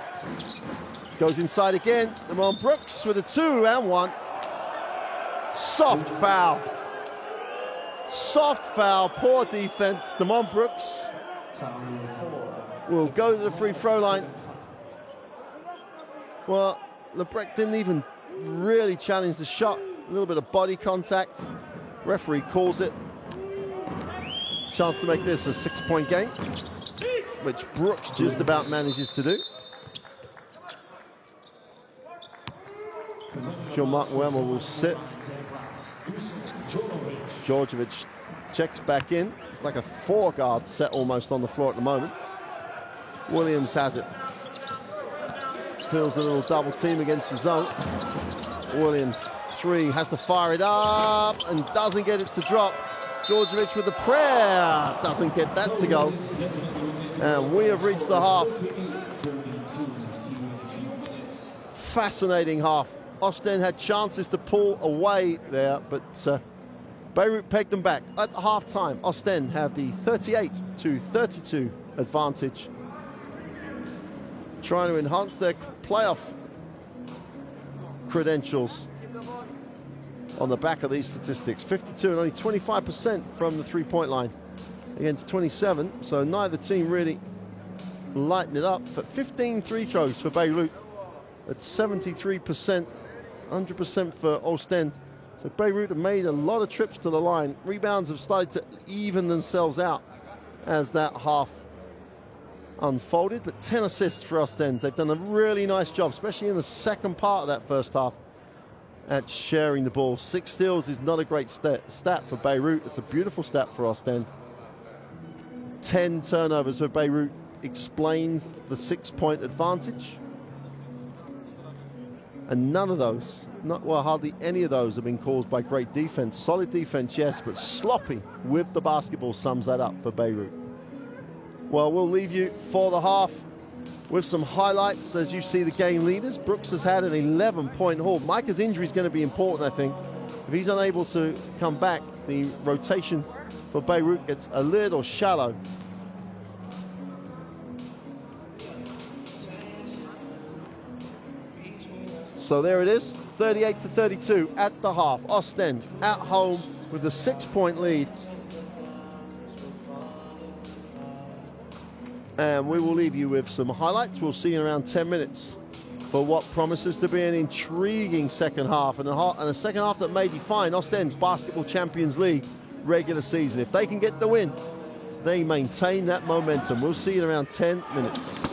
Goes inside again, Damon Brooks with a 2 and 1. Soft foul. Soft foul, poor defense. Damon Brooks will go to the free throw line. Well, Lebrecht didn't even really challenge the shot. A little bit of body contact. Referee calls it. Chance to make this a 6-point game, which Brooks just about manages to do. Jean-Marc Wemmer will sit. Djordjevic checks back in. It's like a 4-guard set almost on the floor at the moment. Williams has it. Feels a little double team against the zone. Williams, 3, has to fire it up and doesn't get it to drop. Djordjevic with the prayer, doesn't get that to go. And we have reached the half. Fascinating half. Oostende had chances to pull away there, but Bayreuth pegged them back. At the half-time, Oostende have the 38-32 advantage, trying to enhance their playoff credentials on the back of these statistics. 52 and only 25% from the three-point line against 27, so neither team really lighten it up. But 15 free throws for Bayreuth at 73%, 100% for Oostende. So Bayreuth have made a lot of trips to the line. Rebounds have started to even themselves out as that half unfolded, but 10 assists for Oostende. They've done a really nice job, especially in the second part of that first half, at sharing the ball. 6 steals is not a great stat for Bayreuth. It's a beautiful stat for Oostende. 10 turnovers for Bayreuth explains the 6-point advantage. And none of those, hardly any of those have been caused by great defense. Solid defense, yes, but sloppy with the basketball sums that up for Bayreuth. Well, we'll leave you for the half with some highlights as you see the game leaders. Brooks has had an 11-point haul. Micah's injury is going to be important, I think. If he's unable to come back, the rotation for Bayreuth gets a little shallow. So there it is, 38-32 at the half. Oostende at home with a 6-point lead. And we will leave you with some highlights. We'll see you in around 10 minutes for what promises to be an intriguing second half, and a second half that may define Oostende's Basketball Champions League regular season. If they can get the win, they maintain that momentum. We'll see you in around 10 minutes.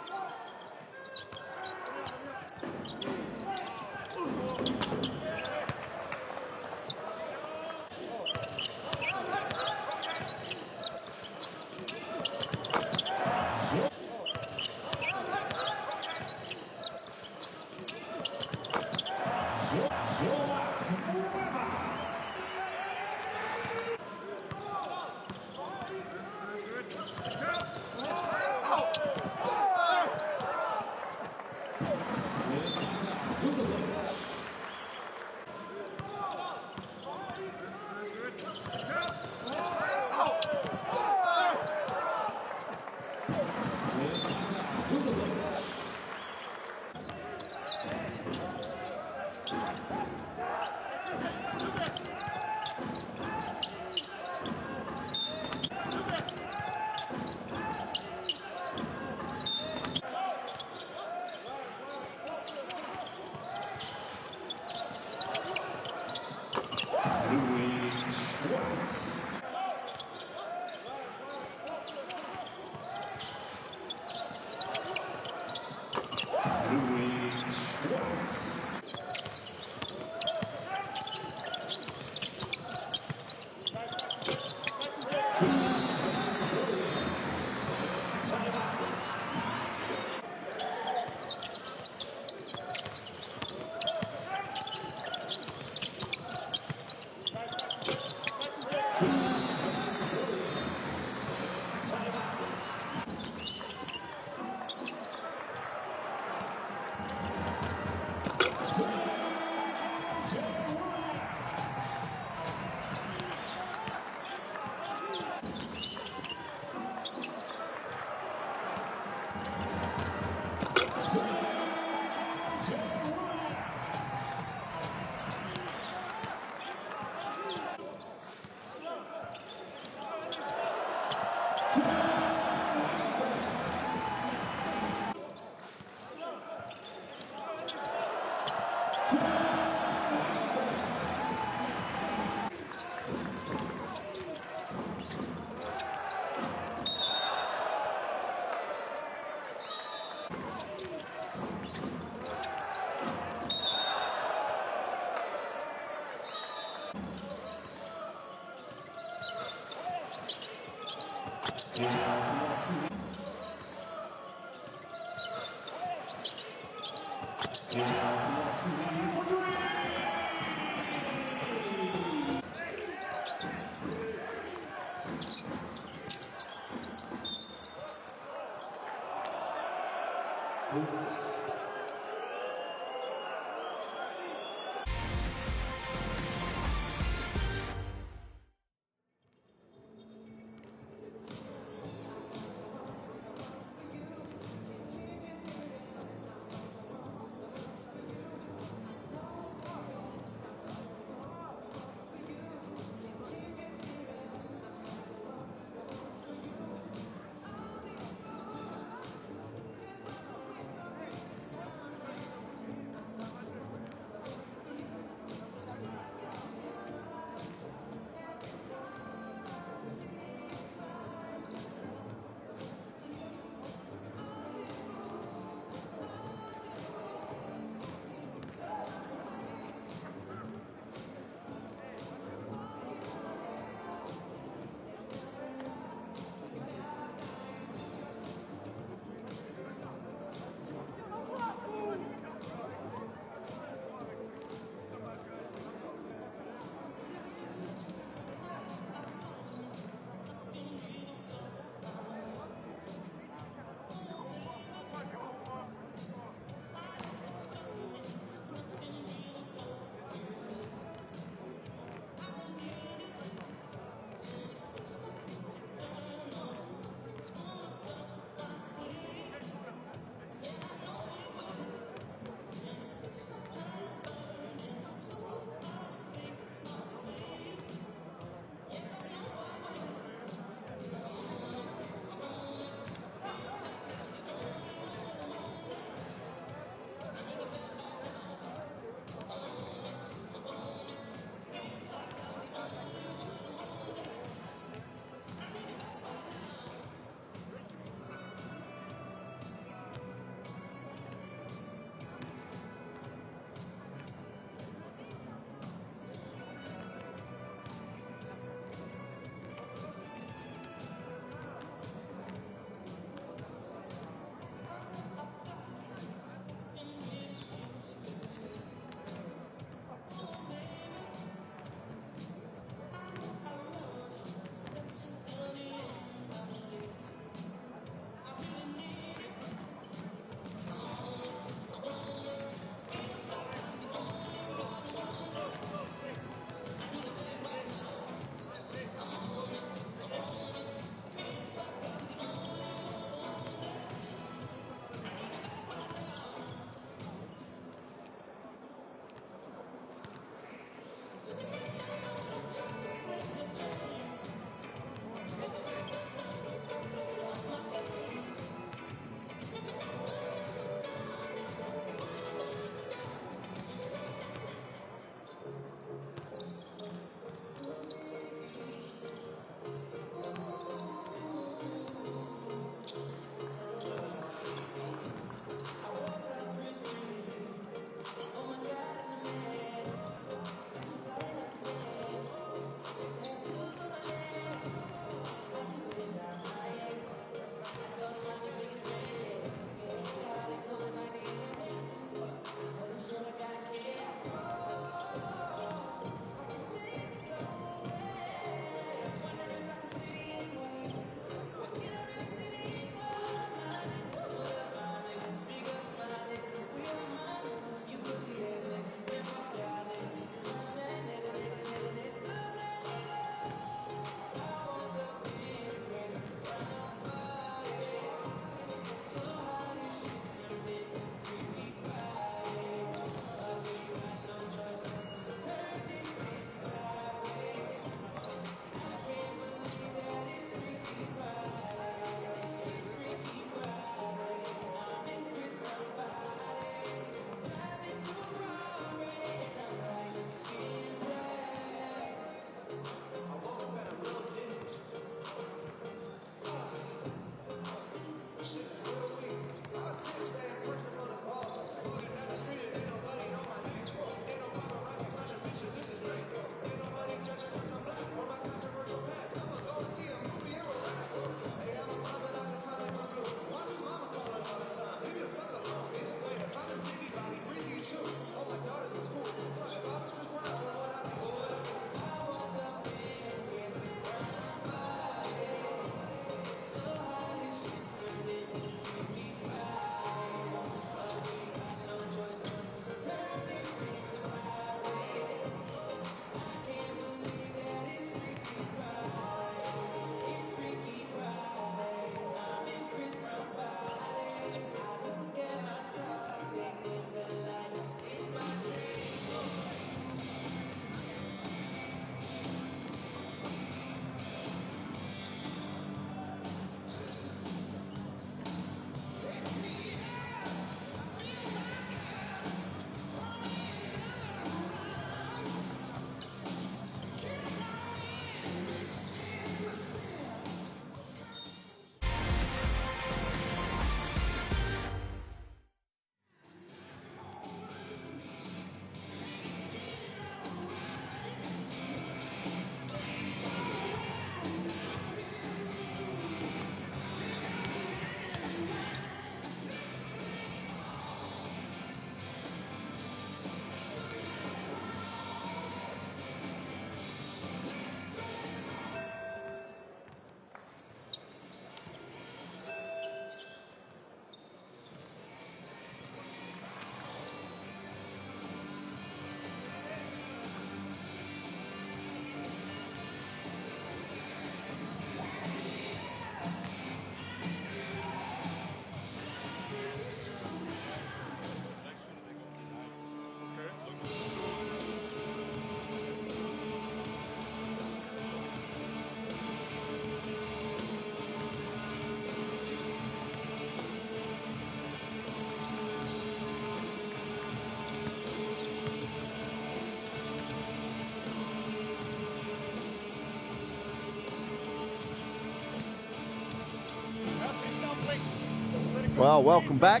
Well, welcome back.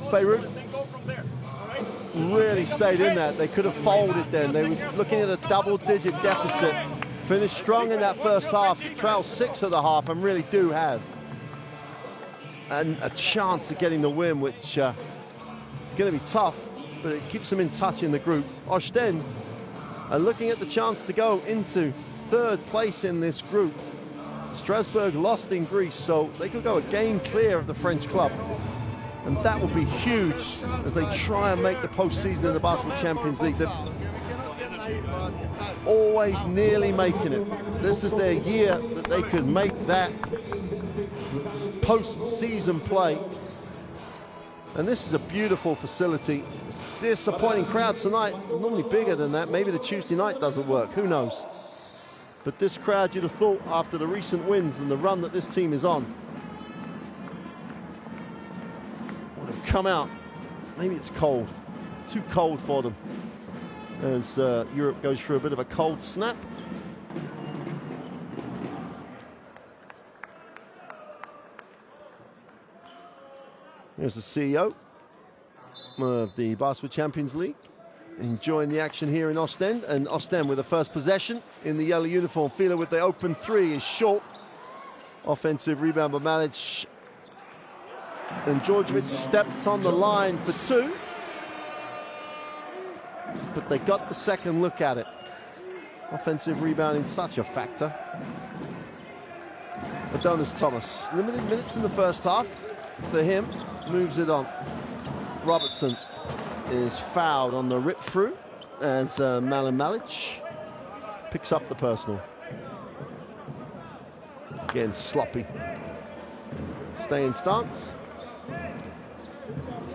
Bayreuth really stayed in that. They could have folded then. They were looking at a double-digit deficit. Finished strong in that first half, trail 6 at the half, and really do have a chance of getting the win, which is going to be tough, but it keeps them in touch in the group. Oostende are looking at the chance to go into 3rd place in this group. Strasbourg lost in Greece, so they could go a game clear of the French club. And that will be huge as they try and make the postseason in the Basketball Champions League. They're always nearly making it. This is their year that they could make that post-season play. And this is a beautiful facility. Disappointing crowd tonight, normally bigger than that. Maybe the Tuesday night doesn't work, who knows? But this crowd, you'd have thought after the recent wins and the run that this team is on, would have come out. Maybe it's cold, too cold for them as Europe goes through a bit of a cold snap. Here's the CEO of the Basketball Champions League, enjoying the action here in Oostende. And Oostende with the first possession in the yellow uniform. Filou with the open 3 is short. Offensive rebound by Malic. And Djordjevic stepped on the line for 2. But they got the second look at it. Offensive rebounding such a factor. Adonis Thomas, limited minutes in the first half for him. Moves it on. Robertson is fouled on the rip through as Malen Malic picks up the personal. Again, sloppy. Stay in stance.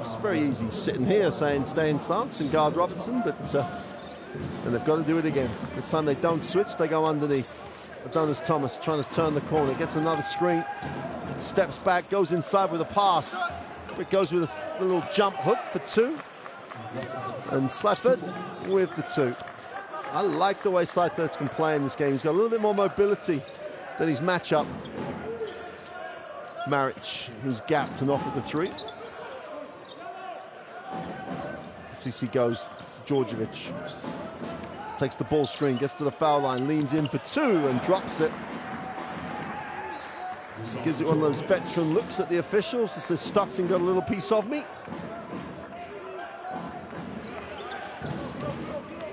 It's very easy sitting here saying stay in stance and guard Robertson, but and they've got to do it again. This time they don't switch, they go underneath. Adonis Thomas trying to turn the corner, gets another screen, steps back, goes inside with a pass. It goes with a little jump hook for 2. And Seifert with the 2. I like the way Seifert can play in this game. He's got a little bit more mobility than his matchup. Maric, who's gapped and offered the 3. CC goes to Djordjevic. Takes the ball screen, gets to the foul line, leans in for 2 and drops it. Gives it one of those veteran looks at the officials. It says Stockton got a little piece of me.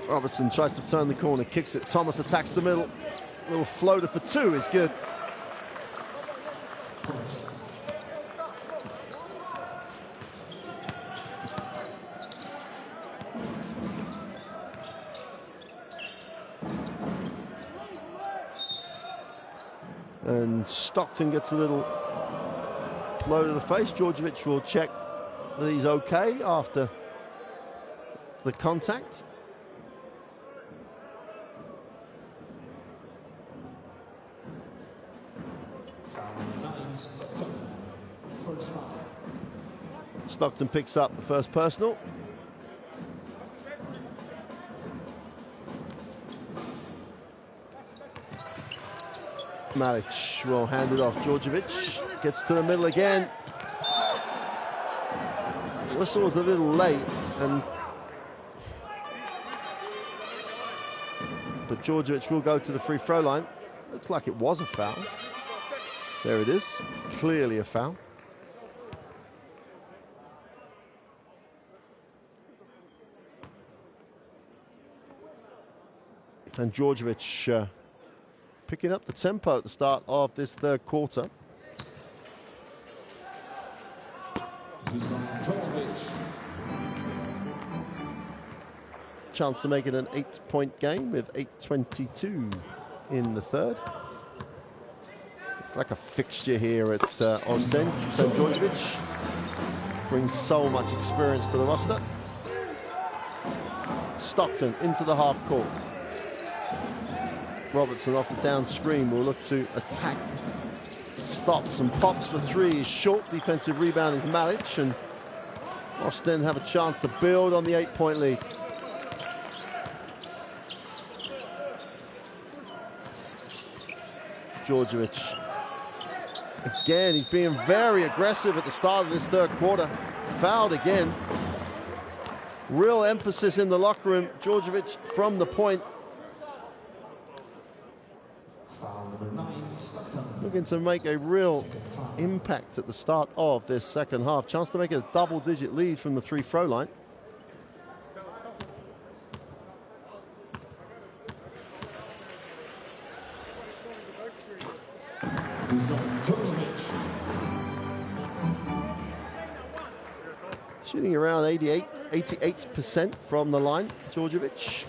Robertson tries to turn the corner, kicks it. Thomas attacks the middle. Little floater for 2 is good. And Stockton gets a little blow to the face. Djordjevic will check that he's okay after the contact. Stockton picks up the first personal. Malic will hand it off. Djordjevic gets to the middle again. The whistle was a little late, but Djordjevic will go to the free throw line. Looks like it was a foul. There it is, clearly a foul. And Djordjevic picking up the tempo at the start of this 3rd quarter. Chance to make it an 8-point game with 8:22 in the 3rd. It's like a fixture here at Oostende. Djordjevic brings so much experience to the roster. Stockton into the half court. Robertson off the down screen will look to attack. Stops and pops for 3 is short. Defensive rebound is Malic, and Oostende have a chance to build on the 8-point lead. Djordjevic Again, he's being very aggressive at the start of this third quarter. Fouled again. Real emphasis in the locker room. Djordjevic from the point. Foul number 9, Stockton. Looking to make a real impact at the start of this second half. Chance to make a double-digit lead from the three-throw line. Shooting around 88% from the line, Djordjevic.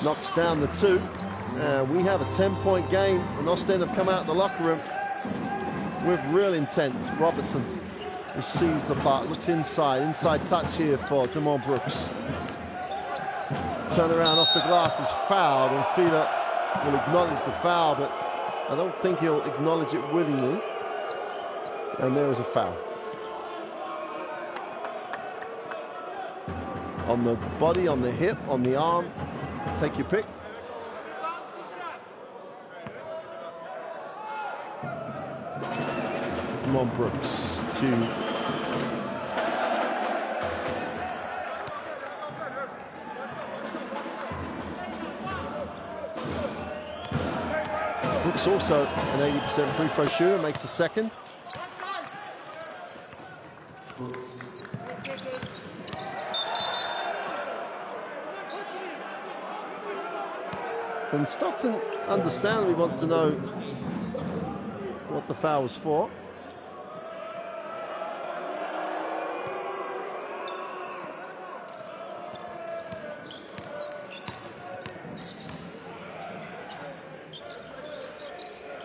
Knocks down the 2. We have a 10-point game, and Oostende have come out of the locker room with real intent. Robertson receives the puck, looks inside touch here for Demond Brooks. Turnaround off the glass is fouled, and Filou will acknowledge the foul, but I don't think he'll acknowledge it willingly. And there is a foul. On the body, on the hip, on the arm. Take your pick. Come on, Brooks, to Brooks also an 80% free throw shooter, makes the second. And Stockton understandably wants to know what the foul was for.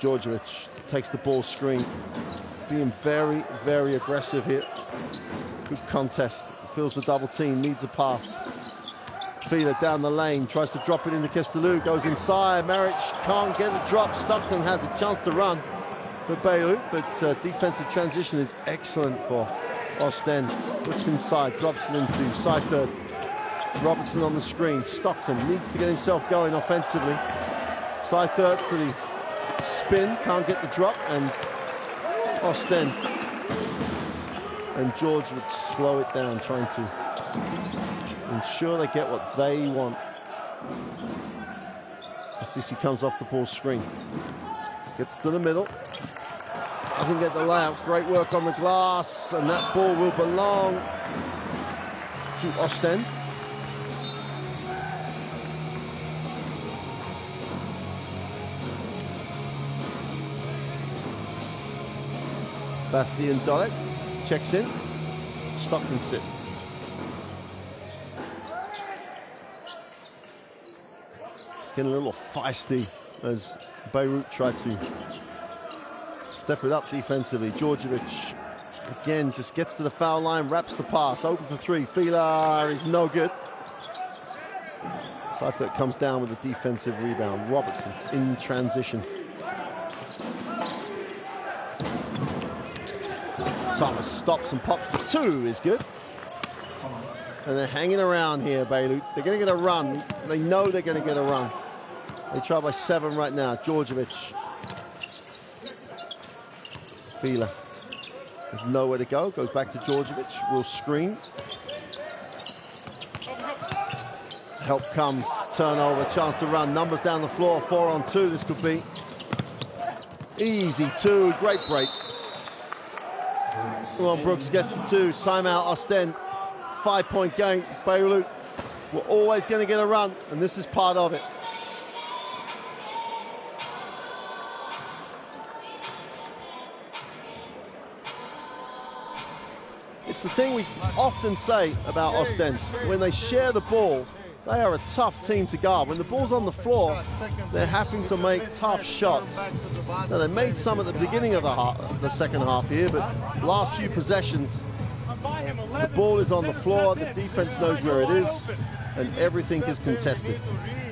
Djordjevic takes the ball screen, being very, very aggressive here. Good contest, feels the double team, needs a pass. Filou down the lane, tries to drop it into Kestelou, goes inside, Maric can't get a drop. Stockton has a chance to run for Bayreuth, but defensive transition is excellent for Oostende. Looks inside, drops it into side third. Robertson on the screen. Stockton needs to get himself going offensively. Side third to the spin, can't get the drop, and Oostende and George would slow it down, trying to ensure they get what they want. Assisi comes off the ball screen. Gets to the middle. Doesn't get the layup. Great work on the glass, and that ball will belong to Oostende. Bastien Dolek checks in. Stockton sits. Getting a little feisty as Bayreuth tried to step it up defensively. Djordjevic again just gets to the foul line, wraps the pass, open for 3. Filou is no good. Seifert comes down with a defensive rebound. Robertson in transition. Thomas stops and pops the 2 is good. And they're hanging around here, Bayreuth. They're going to get a run. They know they're going to get a run. They try by 7 right now. Djordjevic. Filou. There's nowhere to go. Goes back to Djordjevic. Will screen. Help comes. Turnover. Chance to run. Numbers down the floor. 4 on 2. This could be easy 2. Great break. Come on, Brooks gets the 2. Timeout, Oostende. 5-point game. Bayreuth. We're always going to get a run, and this is part of it. It's the thing we often say about Oostende. When they share the ball, they are a tough team to guard. When the ball's on the floor, they're having to make tough shots. Now, they made some at the beginning of the second half here, but last few possessions, the ball is on the floor, the defense knows where it is, and everything is contested.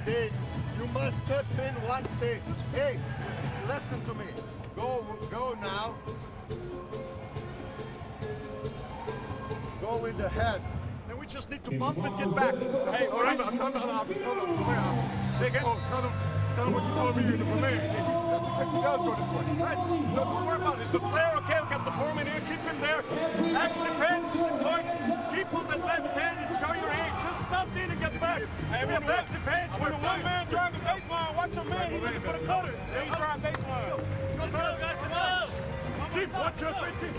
You must step in one, say, hey, listen to me. Go now. Go with the head. And we just need to bump and get back. Hey, all right. Say again. Tell him what you told me in the premiere. If he does go this way. Don't worry about it. The flare, okay, we'll get the form in here. Keep him there. Act defense is important. Keep on that left hand and show your hand. Just stop in and get back. Hey, We're back defense. when We're the one fine. man drive the baseline, watch your man. He's looking for the cutters. Then he drive baseline. Let's go, fellas. Team, 1, 2, 3, team.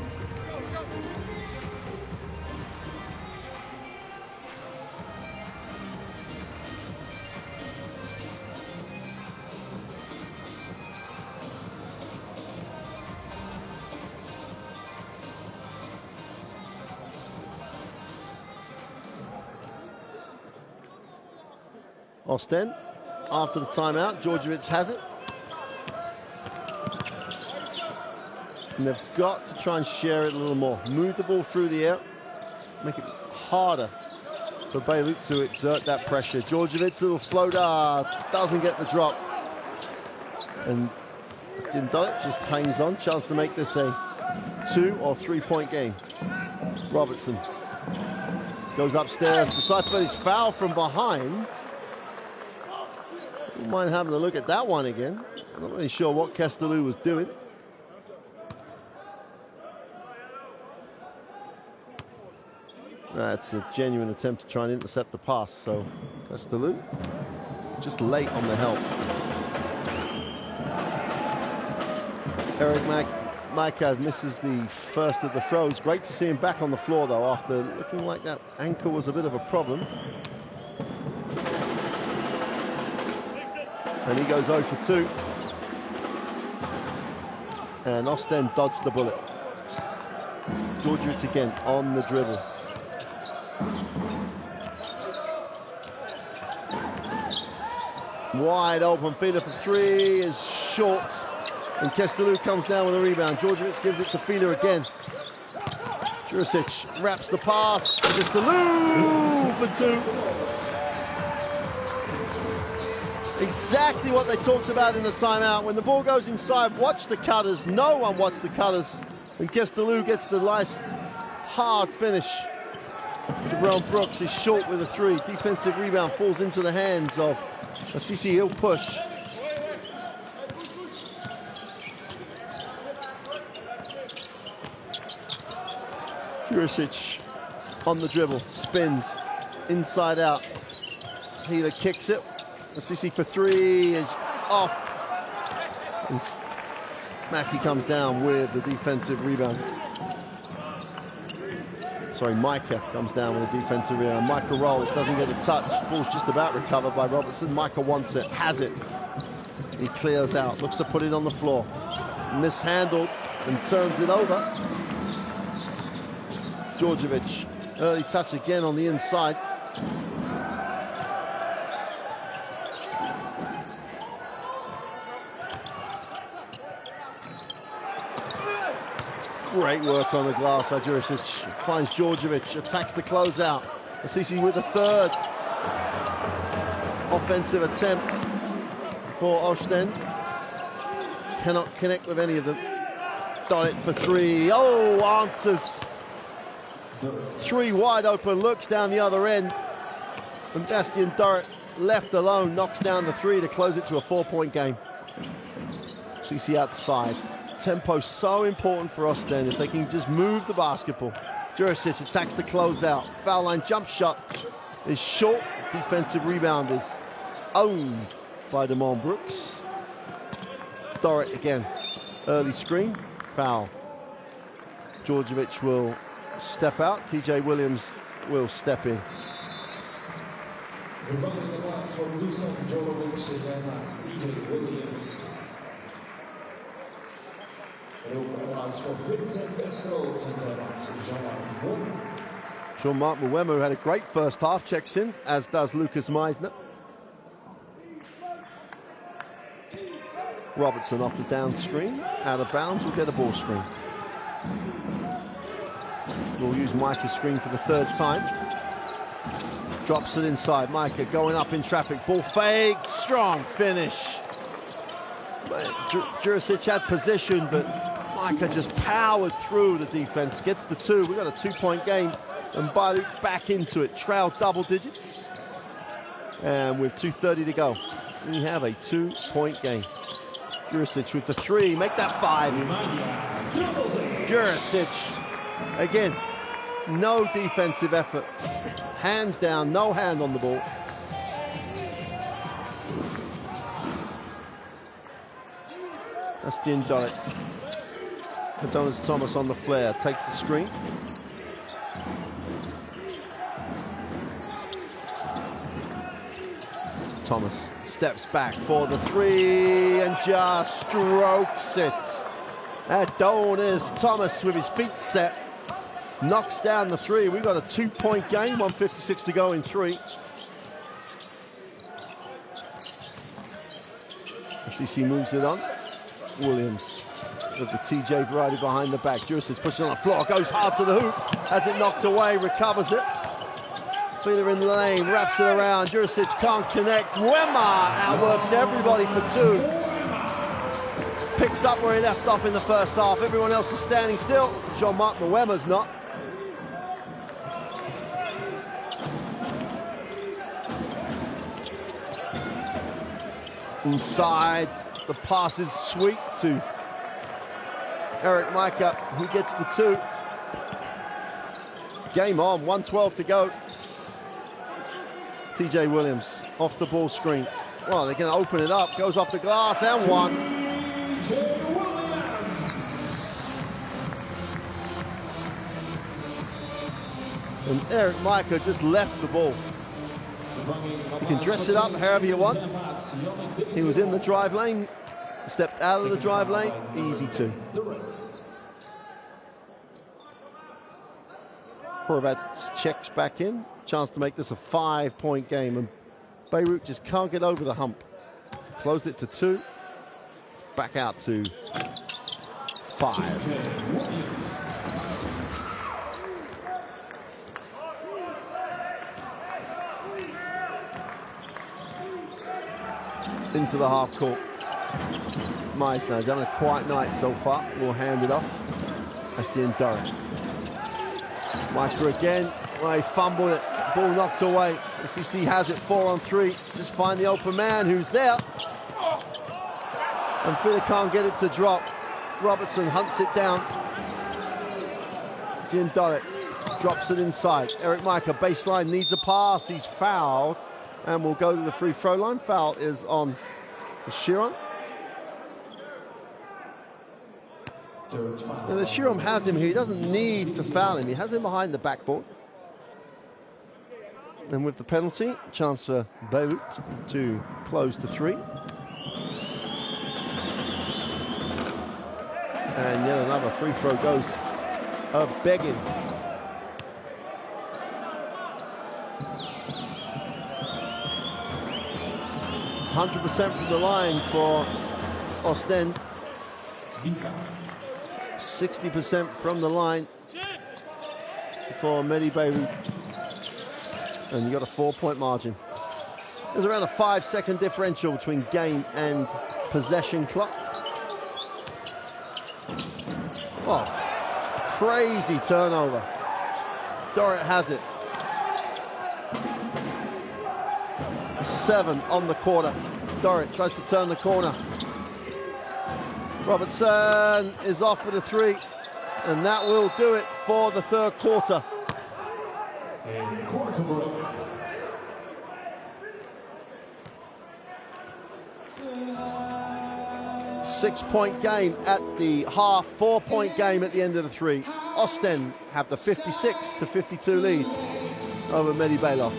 Oostende, after the timeout, Djordjevic has it. And they've got to try and share it a little more. Move the ball through the air, make it harder for Bayreuth to exert that pressure. Djordjevic, little floater, doesn't get the drop. And Dindot just hangs on, chance to make this a 2 or 3 point game. Robertson goes upstairs, decides to his foul from behind. Don't mind having a look at that one again. I'm not really sure what Kestelou was doing. That's a genuine attempt to try and intercept the pass. So Kestelou just late on the help. Eric Maikad misses the first of the throws. Great to see him back on the floor though, after looking like that ankle was a bit of a problem. And he goes 0 for 2. And Oostende dodged the bullet. Djordjevic again on the dribble. Wide open, Filou for 3 is short. And Kestelou comes down with a rebound. Djordjevic gives it to Filou again. Jurisic wraps the pass. Kestelou for 2. Exactly what they talked about in the timeout. When the ball goes inside, watch the cutters. No one watched the cutters. And Kestelou gets the nice hard finish. Jerome Brooks is short with a 3. Defensive rebound falls into the hands of Assisi. He'll push. Jurisic on the dribble, spins inside out. Healer kicks it. Assisi for 3 is off. And Mackie comes down with the defensive rebound. Sorry, Micah comes down with a defensive rebound. Micah rolls, doesn't get a touch. Ball's just about recovered by Robertson. Micah wants it, has it. He clears out, looks to put it on the floor. Mishandled and turns it over. Djordjevic, early touch again on the inside. Great work on the glass by Jurisic. Finds Djordjevic, attacks the closeout. Assisi with a 3rd offensive attempt for Oostende. Cannot connect with any of them. Got it for 3. Oh, answers. 3 wide open looks down the other end. And Bastien Dorrit, left alone, knocks down the 3 to close it to a 4-point game. Assisi outside. Tempo so important for Oostende. If they can just move the basketball. Jurisic attacks the closeout. Foul line jump shot is short. Defensive rebound is owned by Demond Brooks. Dorrit again. Early screen. Foul. Djordjevic will step out. TJ Williams will step in. Vervangende plaats voor Dusan Djordjevic zijn plaats TJ Williams. En ook aan de plaats voor Vincent Kestelou zijn plaats Jean-Marc Mwema. Jean-Marc Mwema, who had a great first half, checks in, as does Lucas Meisner. Robertson off the down screen, out of bounds, will get a ball screen. We'll use Micah's screen for the 3rd time. Drops it inside, Micah going up in traffic, ball fake, strong finish. Jurisic had position, but Micah just powered through the defense, gets the 2. We've got a 2-point game, and Bayreuth back into it, trailed double digits. And with 2:30 to go, We have a 2-point game. Jurisic with the 3, make that 5. Jurisic, again, no defensive effort. Hands down, no hand on the ball. That's Jin Dorrit. Adonis Thomas on the flare, takes the screen. Thomas steps back for the 3 and just strokes it. Adonis Thomas with his feet set, knocks down the 3. We've got a 2-point game, 1:56 to go in 3. SCC moves it on. Williams with the TJ variety behind the back. Jurisic pushes on the floor, goes hard to the hoop, has it knocked away, recovers it. Filou in the lane, wraps it around. Jurisic can't connect. Wema outworks everybody for 2. Picks up where he left off in the first half. Everyone else is standing still. Jean-Marc Mwema's not. Inside, the pass is sweet to Eric Micah. He gets the 2. Game on, 1:12 to go. TJ Williams off the ball screen. Well, they're going to open it up. Goes off the glass and 1. And Eric Micah just left the ball. You can dress it up however you want. He was in the drive lane, stepped out of the drive lane, easy 2. Horvat checks back in. Chance to make this a 5-point game, and Bayreuth just can't get over the hump. Closed it to 2, back out to 5. Into the half court. Meisner done a quiet night so far. We'll hand it off. That's Jin Dorrit. Micah again. Well, he fumbled it. Ball knocked away. SCC has it 4-on-3. Just find the open man who's there. And Filou can't get it to drop. Robertson hunts it down. Jin Dorrit drops it inside. Eric Micah, baseline, needs a pass. He's fouled. And we'll go to the free throw line. Foul is on Chiron. And the Chiron has him here. He doesn't need to foul him. He has him behind the backboard. And with the penalty, chance for Bayreuth to close to 3. And yet another free throw goes begging. %, from the line for Oostende. 60% from the line for medi Bayreuth. And you got a 4-point margin. There's around a 5-second differential between game and possession clock. Oh, crazy turnover. Dorrit has it. 7 on the quarter. Dorrit tries to turn the corner. Robertson is off with a 3, and that will do it for the 3rd quarter. Quarter break. Six-point game at the half, 4-point game at the end of the 3. Oostende have the 56-52 lead over medi Bayreuth.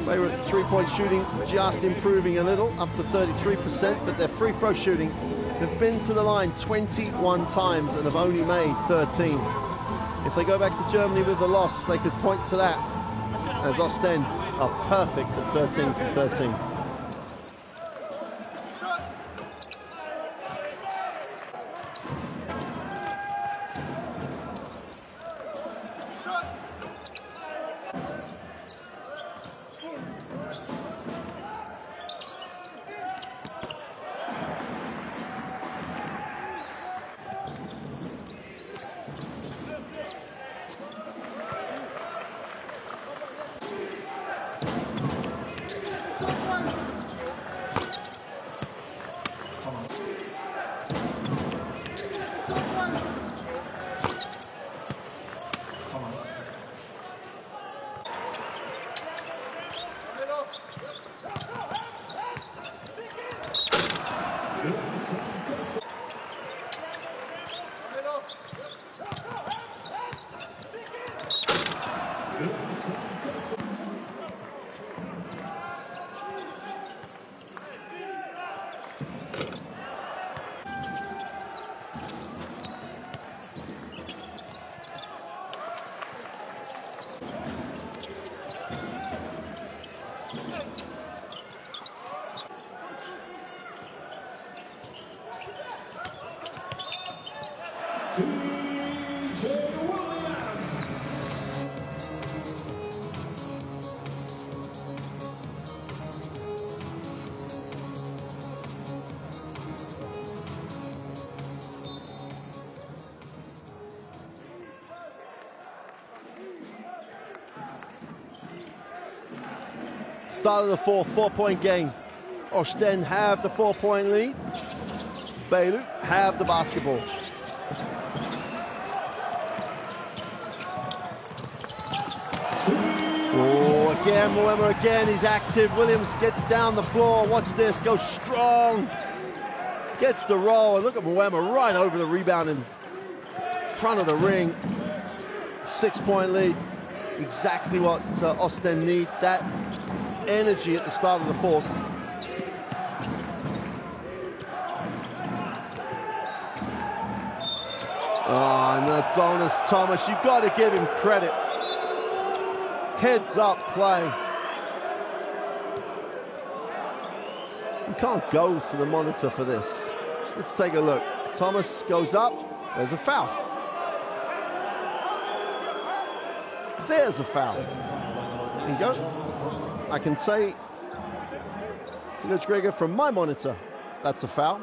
Bayreuth 3-point shooting just improving a little, up to 33%, but their free throw shooting, they've been to the line 21 times and have only made 13. If they go back to Germany with the loss, they could point to that, as Oostende are perfect at 13 for 13. Start of the fourth, 4-point game. Oostende have the 4-point lead. Bayreuth have the basketball. Oh, again, Moema again, he's active. Williams gets down the floor. Watch this, goes strong. Gets the roll. And look at Moema right over the rebound in front of the ring. 6-point lead. Exactly what Oostende need. That energy at the start of the fourth. Oh, and that's Jonas Thomas. You've got to give him credit. Heads up play. You can't go to the monitor for this. Let's take a look. Thomas goes up. There's a foul. There's a foul. There you go. I can say to Coach Gregor from my monitor, that's a foul.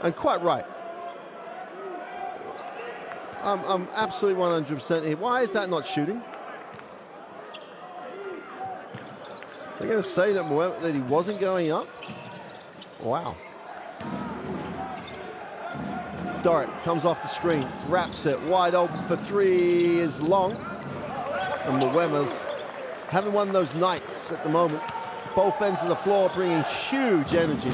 And quite right. I'm absolutely 100% here. Why is that not shooting? They're going to say that he wasn't going up? Wow. Dorrit comes off the screen, wraps it, wide open for three is long. And Moema's having one of those nights at the moment. Both ends of the floor bringing huge energy.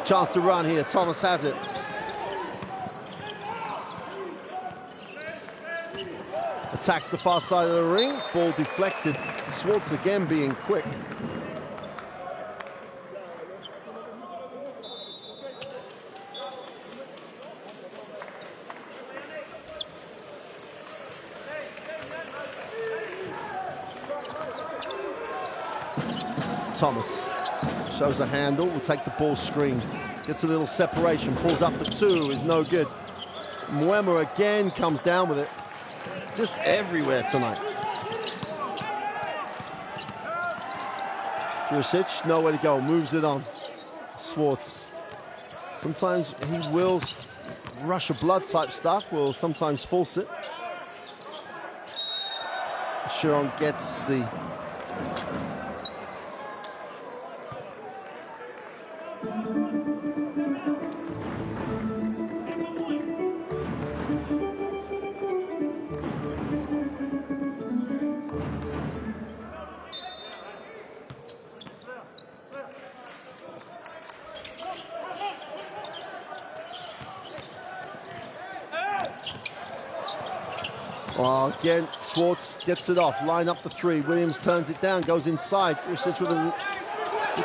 Chance to run here, Thomas has it. Attacks the far side of the ring, ball deflected. Swartz again being quick. Thomas shows a handle, will take the ball screen. Gets a little separation, pulls up the two, is no good. Moema again comes down with it. Just everywhere tonight. Jurisic, nowhere to go, moves it on. Swartz. Sometimes he will rush of blood type stuff, will sometimes force it. Chiron gets the again, Swartz gets it off, line up the three. Williams turns it down, goes inside. Gets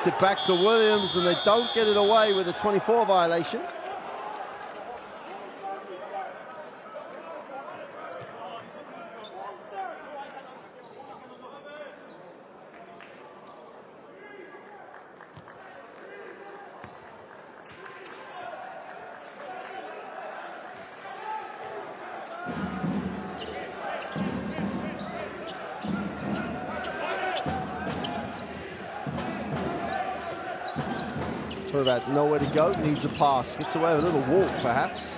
it back to Williams, and they don't get it away with a 24 violation. For that, nowhere to go, needs a pass. Gets away with a little walk, perhaps.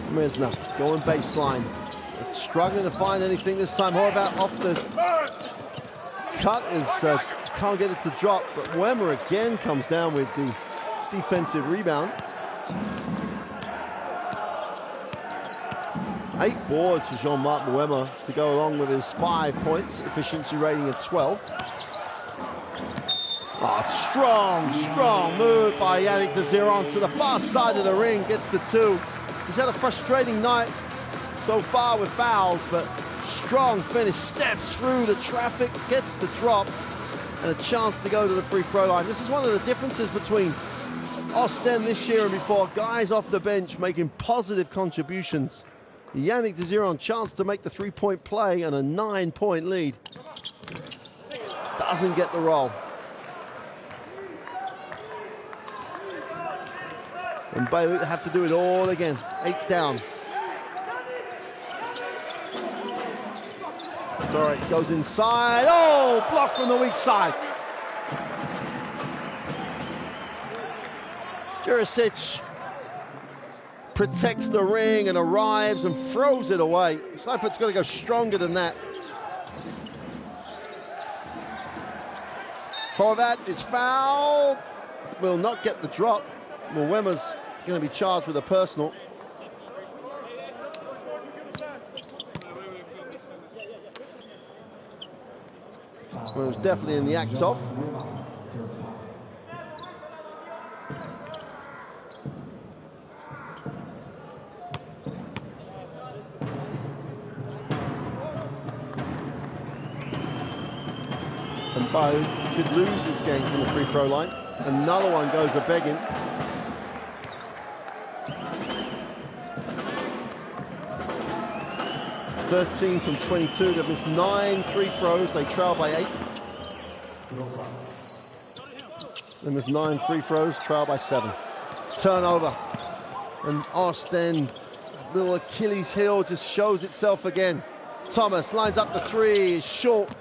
Mesner going baseline. It's struggling to find anything this time. Horvath off the cut is can't get it to drop, but Moema again comes down with the defensive rebound. 8 boards for Jean-Marc Moema to go along with his 5 points, efficiency rating of 12. Oh, strong move by Yannick Desiron to the far side of the ring, gets the 2. He's had a frustrating night so far with fouls, but strong finish, steps through the traffic, gets the drop, and a chance to go to the free throw line. This is one of the differences between Oostende this year and before, guys off the bench making positive contributions. Yannick Desir chance to make the three-point play and a 9-point lead. Doesn't get the roll. And Bayreuth have to do it all again. 8 down. Dorek goes inside. Oh, blocked from the weak side. Jurisic protects the ring and arrives and throws it away. Seifert's got to go stronger than that. Horvat is fouled. Will not get the drop. Mwema's going to be charged with a personal. Well, it was definitely in the act of. And Bo could lose this game from the free throw line. Another one goes a begging. (13 from 22). They've missed 9 free throws. They trail by 8. They missed 9 free throws, trail by 7. Turnover. And Oostende, little Achilles heel just shows itself again. Thomas lines up the three, is short.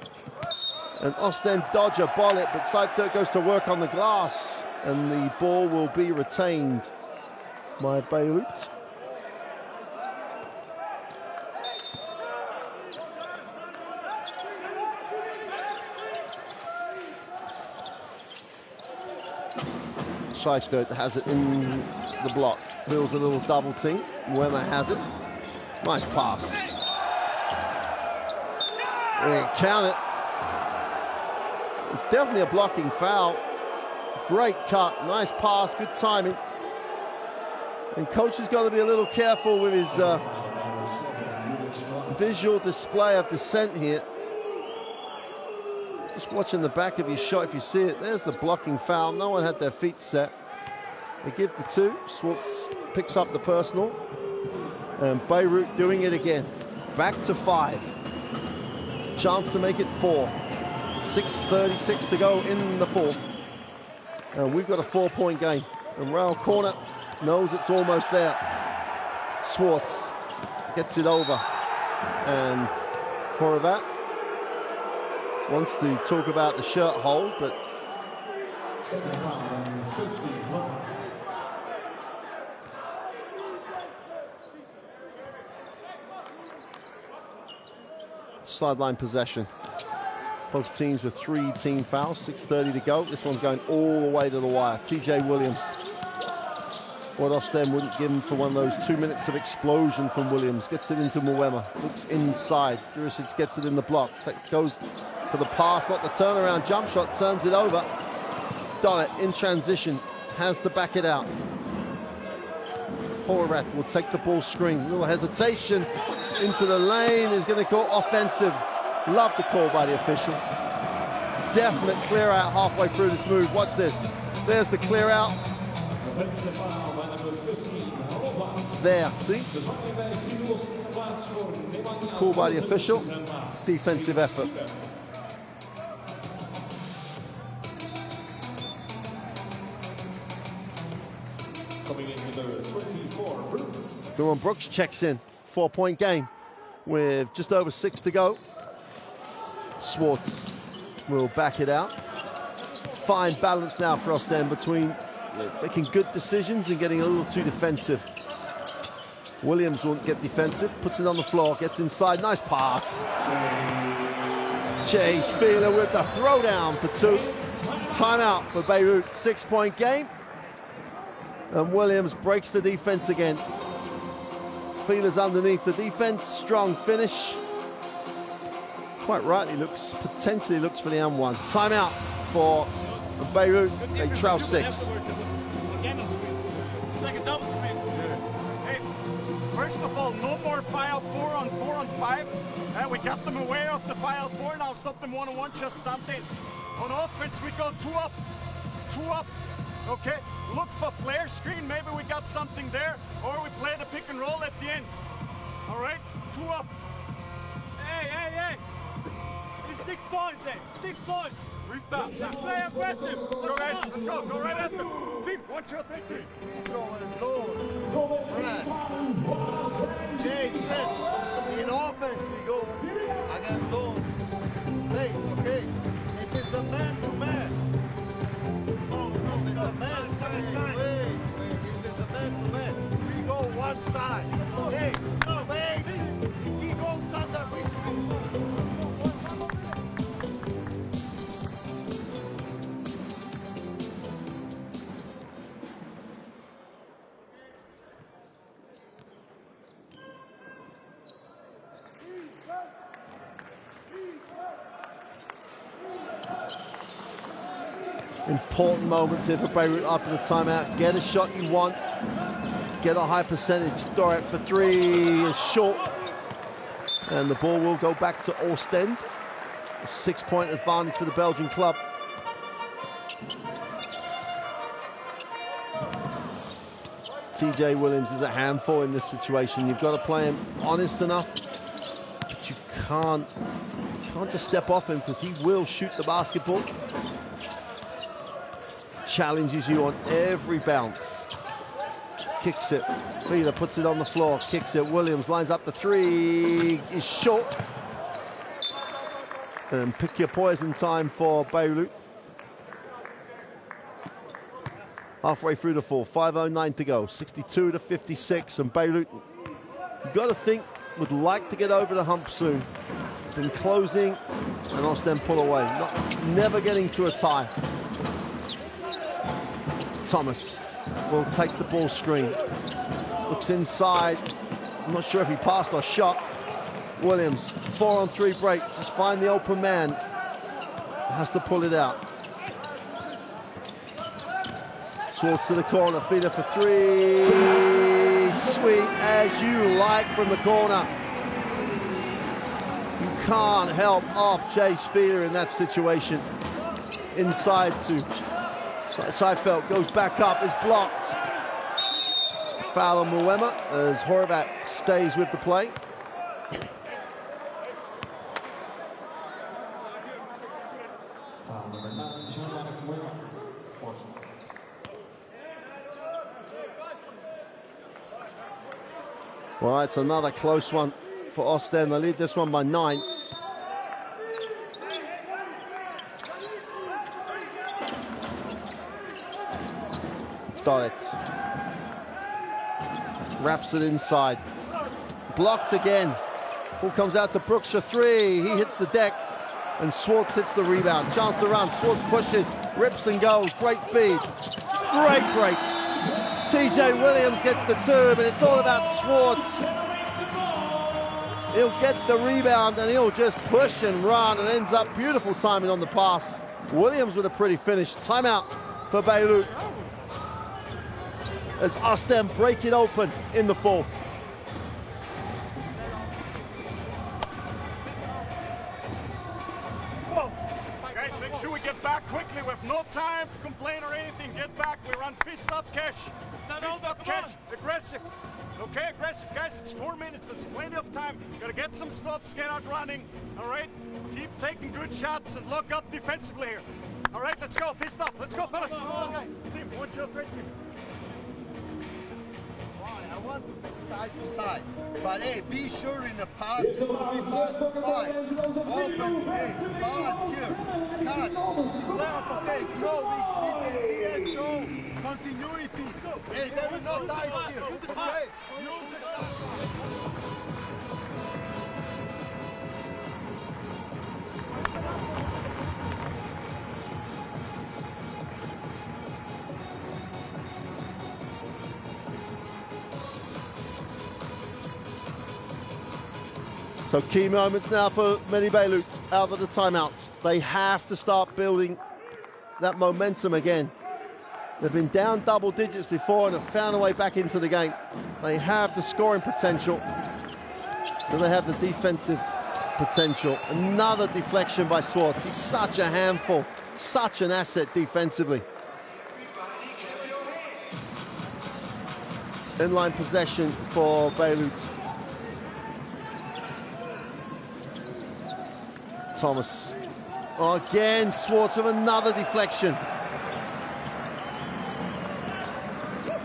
And Oostende dodge a bullet, but Seifert goes to work on the glass. And the ball will be retained by Bayreuth. Seifert has it in the block. Feels a little double team. Mwema has it. Nice pass. And count it. It's definitely a blocking foul. Great cut, nice pass, good timing. And coach has got to be a little careful with his visual display of dissent here. Just watching the back of his shot, if you see it, there's the blocking foul. No one had their feet set. They give the 2. Swartz picks up the personal. And Bayreuth doing it again. Back to 5. Chance to make it 4. 6:36 to go in the 4th. And we've got a 4-point game. And Raul Corner knows it's almost there. Swartz gets it over. And Horvat wants to talk about the shirt hold, but sideline possession. Both teams with 3 team fouls, 6:30 to go. This one's going all the way to the wire. TJ Williams. What Oostende wouldn't give him for one of those 2 minutes of explosion from Williams. Gets it into Mwema, looks inside. Jurisic gets it in the block. Goes for the pass, not the turnaround jump shot, turns it over. Donnet in transition, has to back it out. Horvat will take the ball screen. Little hesitation into the lane, is going to go offensive. Love the call by the official. Definite clear out halfway through this move. Watch this. There's the clear out. There, see? Call by the official. Defensive effort. Duran Brooks checks in. 4-point game with just over 6 to go. Swartz will back it out. Fine balance now for Oostende between making good decisions and getting a little too defensive. Williams won't get defensive, puts it on the floor, gets inside, nice pass. Chase Filou with the throwdown for 2. Timeout for Bayreuth, 6-point game. And Williams breaks the defense again. Filou's underneath the defense, strong finish. Quite rightly potentially looks for the and-1. Timeout for Bayreuth, they trail 6. First of all, no more file 4 on 4 on 5. We got them aware of the file 4, now stop them 1-on-1, just something. On offense, we go 2 up, 2 up, okay? look for flare screen. Maybe we got something there, or we play the pick and roll at the end. All right, 2 up. Hey. It's 6 points, eh? 6 points. Restart. Let's play aggressive. Let's go, guys. Let's go. Go right at them. Team, 1, 2, 3, team. We go in zone. Press. Jason. In offense, we go against zone. Face, okay? If it's a man-to-man. If it's a man-to-man. Wait. If it's a man-to-man, we go one side. Hey, face. If he goes under, we score. Important moments here for Bayreuth after the timeout. Get a shot you want. Get a high percentage. Dorek for 3 is short. And the ball will go back to Oostende. A 6-point advantage for the Belgian club. TJ Williams is a handful in this situation. You've got to play him honest enough, but you can't just step off him because he will shoot the basketball. Challenges you on every bounce. Kicks it. Filou puts it on the floor. Kicks it. Williams lines up the 3. Is short. And pick your poison time for Bayreuth. Halfway through the 4. 5:09 to go. 62-56. And Bayreuth, you've got to think, would like to get over the hump soon. Been closing and Oostende pull away. Never getting to a tie. Thomas will take the ball screen. Looks inside. I'm not sure if he passed or shot. Williams, 4-on-3 break. Just find the open man. Has to pull it out. Swartz to the corner. Filou for 3. Sweet as you like from the corner. You can't help off Chase Filou in that situation. Inside to Seifeld, goes back up, is blocked. Foul on Muema as Horvat stays with the play. Foul number 9, Jean-Marc Muema. Well, it's another close one for Oostende. They lead this one by 9. Dorek wraps it inside. Blocked again. Ball comes out to Brooks for 3. He hits the deck and Swartz hits the rebound. Chance to run. Swartz pushes, rips and goes. Great feed. Great break. TJ Williams gets the 2, but it's all about Swartz. He'll get the rebound and he'll just push and run and ends up beautiful timing on the pass. Williams with a pretty finish. Timeout for Bayreuth as Oostende break it open in the 4th. Guys, make sure we get back quickly. We have no time to complain or anything. Get back. We run fist up cash. Fist up cash. Aggressive. Okay, aggressive. Guys, it's 4 minutes. That's plenty of time. Gotta get some stops, get out running. All right? Keep taking good shots and lock up defensively here. All right, let's go. Fist up. Let's go, fellas. Team, 1, 2, 3, team. I want to pick side to side, but hey, be sure in the pass, so we pass to 5. Open, hey, pass here, cut, slap, okay, grow, the end show, continuity. Hey, there is no dice here, okay? Use the shot. So key moments now for medi Bayreuth out of the timeouts. They have to start building that momentum again. They've been down double digits before and have found a way back into the game. They have the scoring potential, and they have the defensive potential. Another deflection by Swartz. He's such a handful, such an asset defensively. Inline possession for Bayreuth. Thomas. Oh, again, Swartz with another deflection.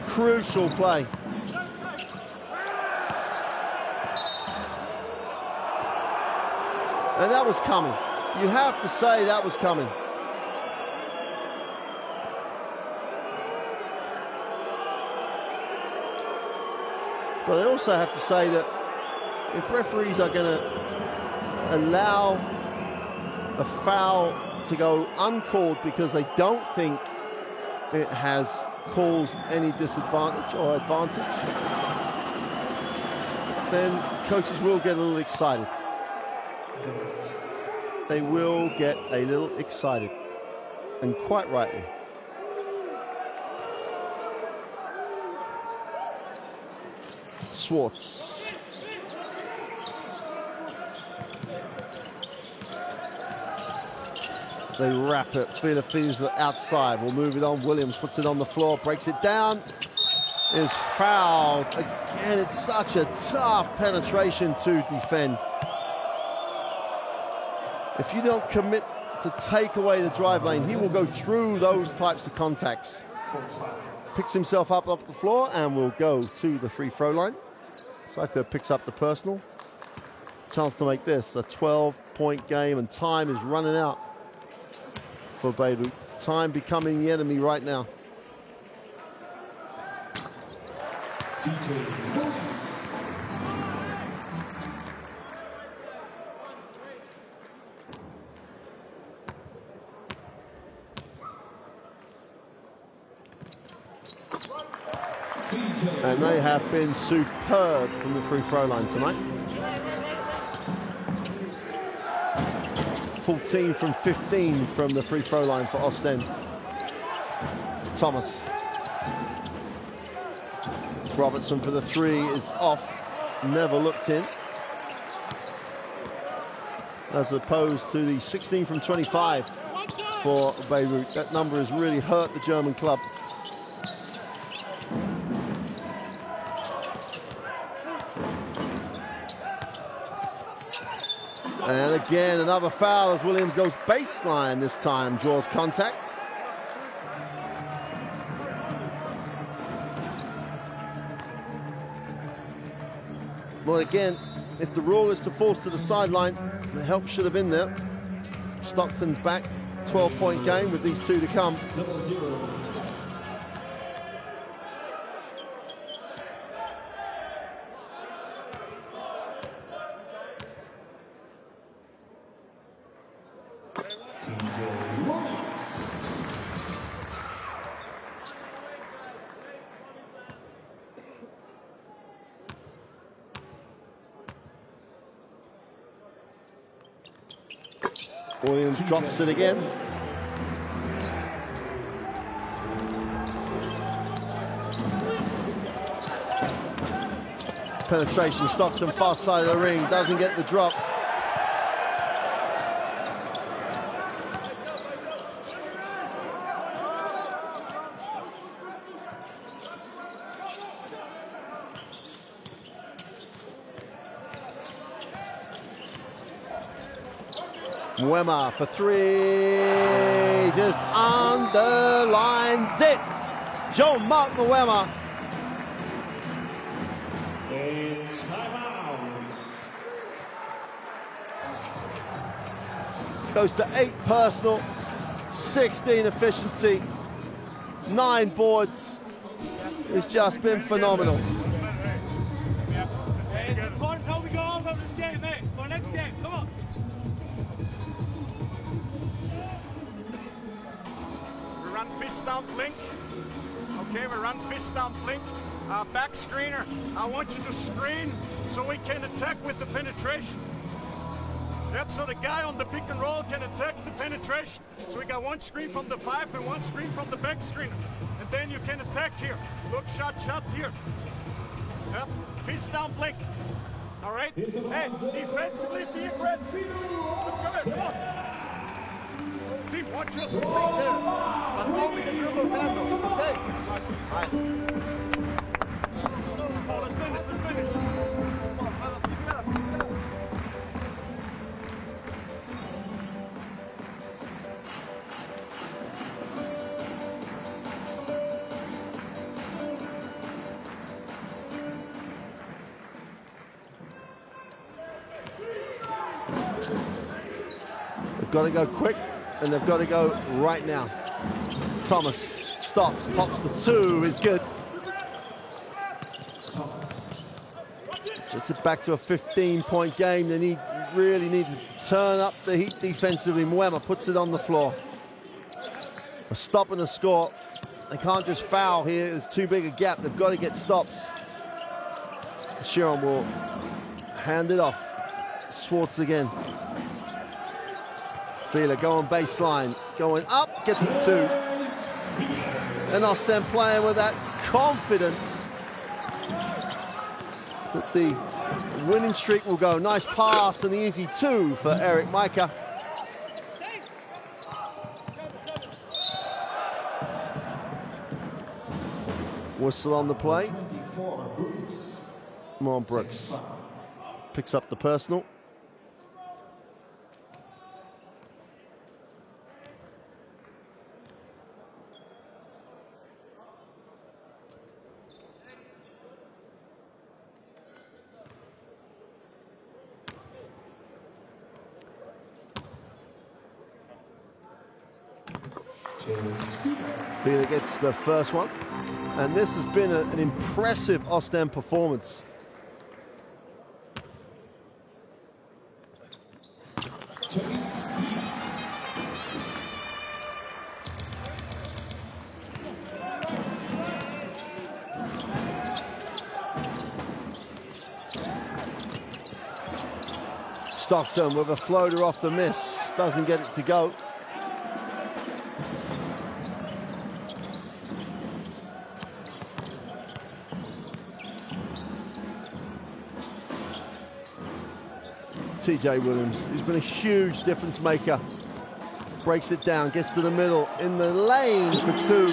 Crucial play. And that was coming. You have to say that was coming. But I also have to say that if referees are going to allow a foul to go uncalled because they don't think it has caused any disadvantage or advantage, then coaches will get a little excited. They will get a little excited, and quite rightly. Swartz. They wrap it. Filou Oostende outside. We'll move it on. Williams puts it on the floor, breaks it down. Is fouled. Again, it's such a tough penetration to defend. If you don't commit to take away the drive lane, he will go through those types of contacts. Picks himself up off the floor and will go to the free throw line. Seifert picks up the personal. Chance to make this a 12-point game, and time is running out for Bayreuth. Time becoming the enemy right now. And they have been superb from the free throw line tonight. 14 from 15 from the free throw line for Oostende. Thomas. Robertson for the three is off. Never looked in. As opposed to the 16 from 25 for Bayreuth. That number has really hurt the German club. And again, another foul as Williams goes baseline this time, draws contact. Well, again, if the rule is to force to the sideline, the help should have been there. Stockton's back, 12-point game with these two to come. Williams drops it again. Penetration, Stockton far side of the ring, doesn't get the drop. Mwema for three, just underlines it. Jean-Marc Mwema. It's timeout. Goes to 8 personal, 16 efficiency, 9 boards. It's just been phenomenal. It's important how we go on from this game, mate. For next game, come on. We run fist down blink. Okay, we run fist down blink. Back screener, I want you to screen so we can attack with the penetration. Yep, so the guy on the pick and roll can attack the penetration. So we got one screen from the 5 and one screen from the back screener. And then you can attack here. Look, shot here. Yep, fist down blink. All right? Hey, defensively be aggressive. Let's go ahead, come on. Team, watch out. Take there. But go with the dribble handle, okay? got to go quick, and they've got to go right now. Thomas stops, pops the 2, is good. Gets it back to a 15-point game. They really need to turn up the heat defensively. Mwema puts it on the floor. A stop and a score. They can't just foul here. There's too big a gap. They've got to get stops. Sharon will hand it off. Swartz again. Filou going baseline. Going up, gets the 2. And Oostende playing with that confidence that the winning streak will go. Nice pass and the easy 2 for Eric Micah. Whistle on the play. Come on, Brooks. Picks up the personal. Filou gets the first one. And this has been an impressive Oostende performance. Stockton with a floater off the miss. Doesn't get it to go. TJ Williams, who's been a huge difference maker, breaks it down, gets to the middle, in the lane for 2.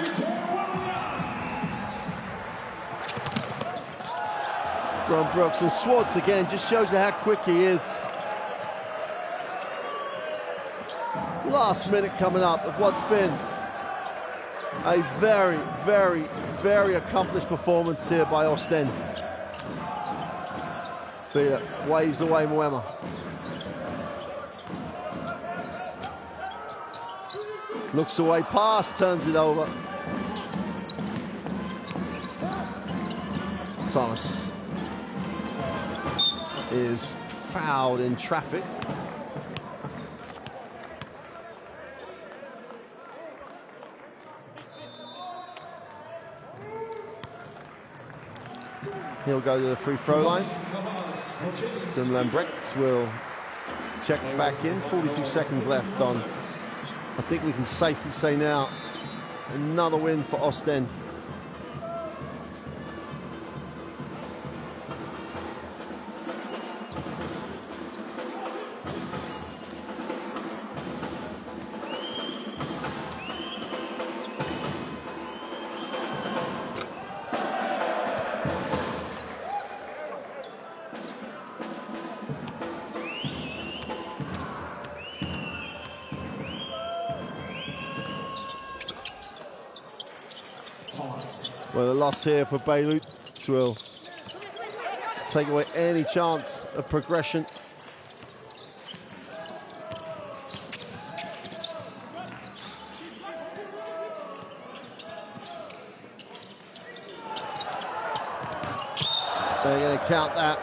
Ron Brooks and Swartz again, just shows you how quick he is. Last minute coming up of what's been a very, very, very accomplished performance here by Oostende. Filou waves away Mwema. Looks away, pass, turns it over. Thomas is fouled in traffic. He'll go to the free throw line. Then Lambrecht will check back in. 42 seconds left on. I think we can safely say now, another win for Oostende. Well, the loss here for Bayreuth will take away any chance of progression. They're going to count that.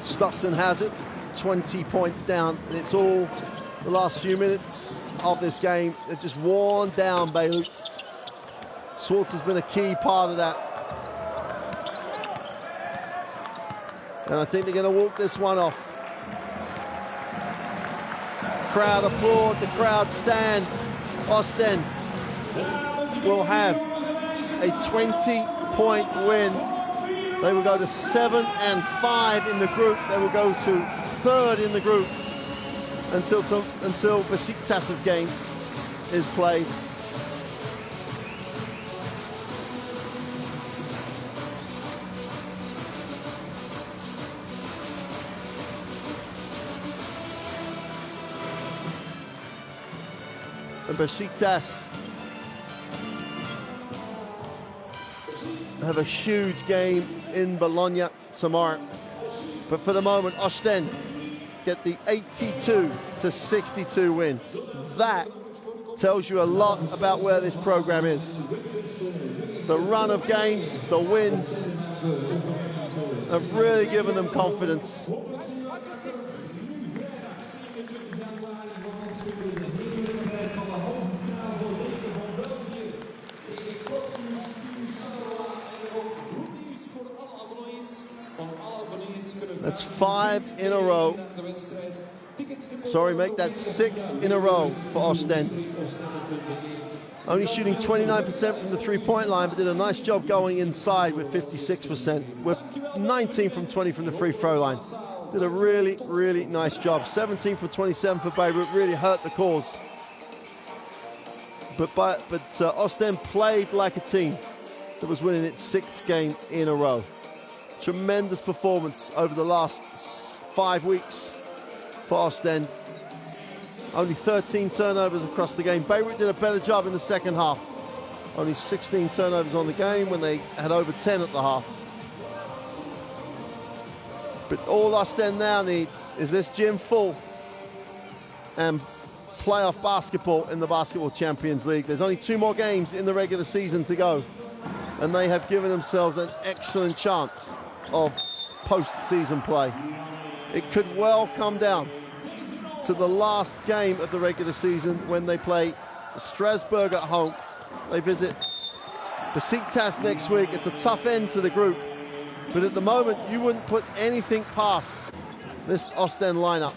Stockton has it, 20 points down, and it's all the last few minutes of this game. They've just worn down Bayreuth. Swartz has been a key part of that. And I think they're going to walk this one off. Crowd applaud, the crowd stand. Oostende will have a 20-point win. They will go to 7-5 in the group. They will go to 3rd in the group until Besiktas's game is played. And Besiktas have a huge game in Bologna tomorrow. But for the moment, Oostende get the 82-62 win. That tells you a lot about where this program is. The run of games, the wins, have really given them confidence. That's 5 in a row. Sorry, make that 6 in a row for Oostende. Only shooting 29% from the three-point line, but did a nice job going inside with 56%. With 19 from 20 from the free throw line. Did a really, really nice job. 17 from 27 for Bayreuth, really hurt the cause. But Oostende played like a team that was winning its 6th game in a row. Tremendous performance over the last 5 weeks for Oostende. Only 13 turnovers across the game. Bayreuth did a better job in the second half. Only 16 turnovers on the game when they had over 10 at the half. But all Oostende now need is this gym full and playoff basketball in the Basketball Champions League. There's only 2 more games in the regular season to go, and they have given themselves an excellent chance of post-season play. It could well come down to the last game of the regular season when they play Strasbourg at home. They visit Besiktas next week. It's a tough end to the group, but at the moment you wouldn't put anything past this Oostende lineup.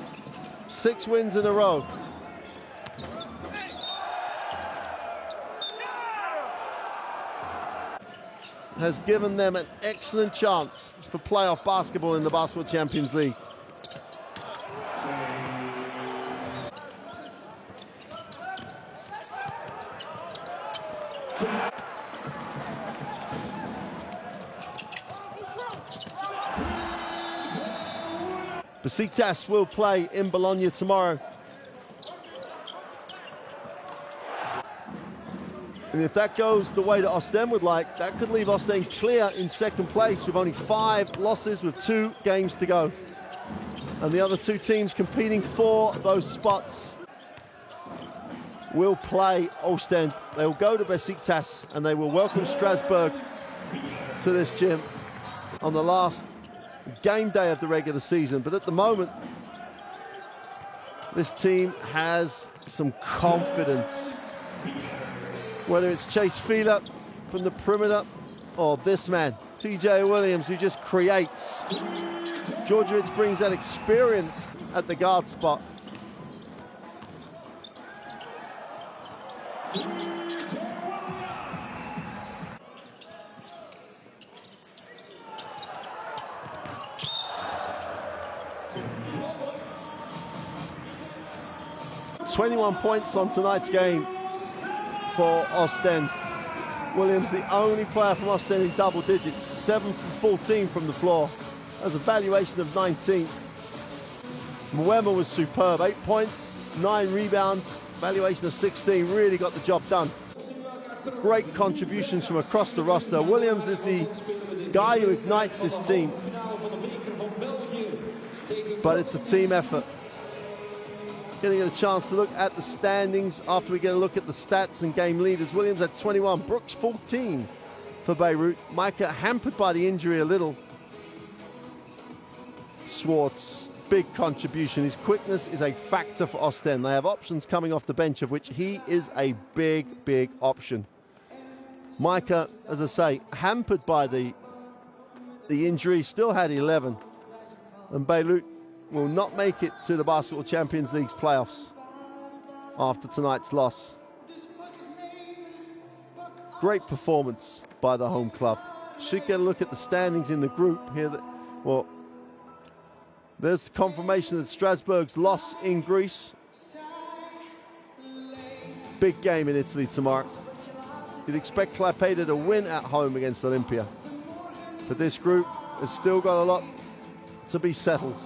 6 wins in a row. Has given them an excellent chance for playoff basketball in the Basketball Champions League. Besiktas will play in Bologna tomorrow. And if that goes the way that Oostende would like, that could leave Oostende clear in second place with only 5 losses with 2 games to go. And the other 2 teams competing for those spots will play Oostende. They will go to Besiktas and they will welcome Strasbourg to this gym on the last game day of the regular season. But at the moment, this team has some confidence. Whether it's Chase Filou from the perimeter or this man, TJ Williams, who just creates. Djordjevic brings that experience at the guard spot. "21 points on tonight's game for Oostende. Williams, the only player from Oostende in double digits, 7 from 14 from the floor. That's a valuation of 19. Mwema was superb, 8 points, 9 rebounds, valuation of 16, really got the job done. Great contributions from across the roster. Williams is the guy who ignites this team, but it's a team effort. Going to get a chance to look at the standings after we get a look at the stats and game leaders. Williams at 21, Brooks 14 for Bayreuth. Micah hampered by the injury a little. Swartz, big contribution. His quickness is a factor for Oostende. They have options coming off the bench, of which he is a big, big option. Micah, as I say, hampered by the injury, still had 11. And Bayreuth will not make it to the Basketball Champions League's playoffs after tonight's loss. Great performance by the home club. Should get a look at the standings in the group here. Well, there's confirmation that Strasbourg's loss in Greece. Big game in Italy tomorrow. You'd expect Klaipeda to win at home against Olympia. But this group has still got a lot to be settled.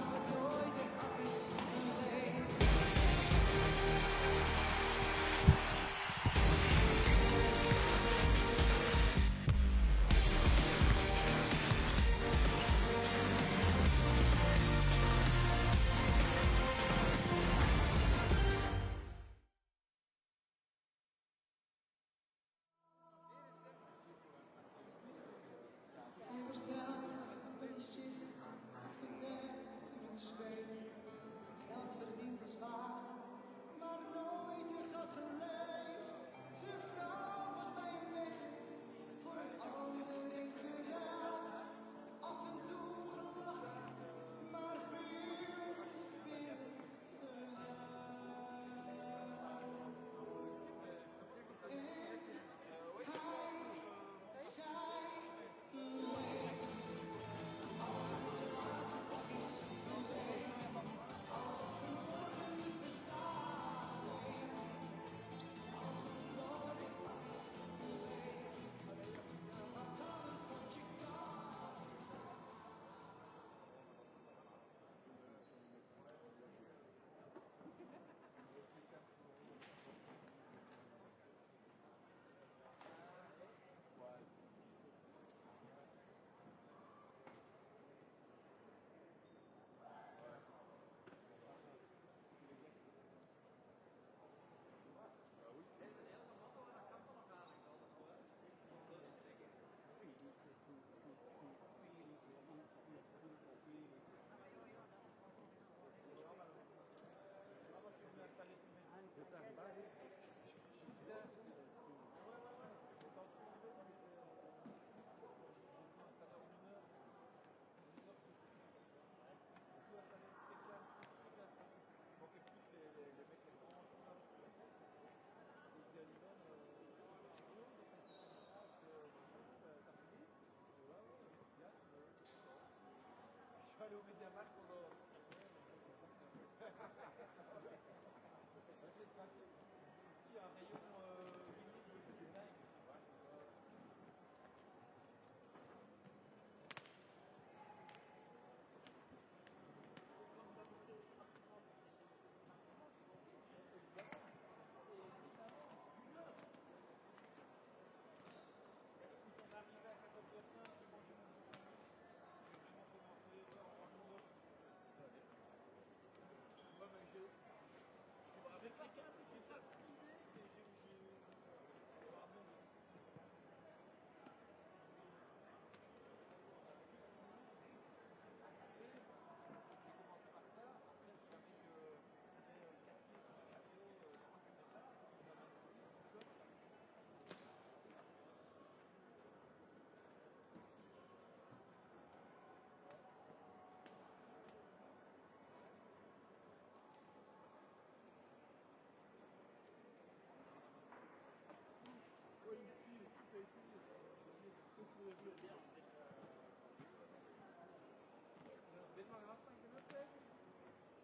Dit maar af van je geven?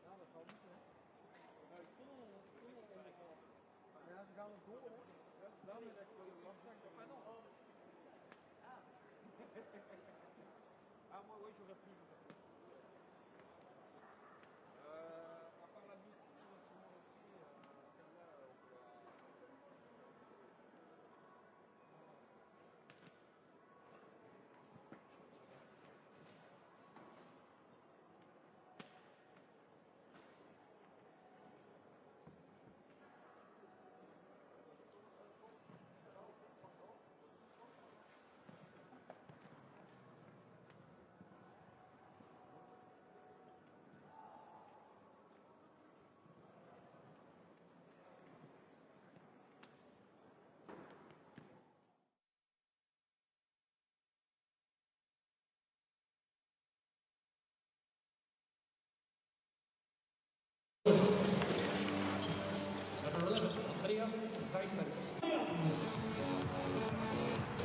Ja, dat zal niet, hè. Ja, ik voel ja, ze gaan het door, hè. Ja, daarmee dat ik wil je afzeggen. Of en nog. Ah, moi, oui, j'aurais pu. À part la butte, sinon aussi, celle-là,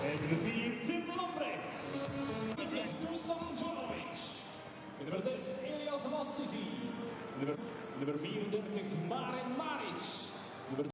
En nummer 4, Tim Lambrecht. Dusan Djolovic. Nummer 6, Elias Massisi. Nummer 34, Maren Maric. Nummer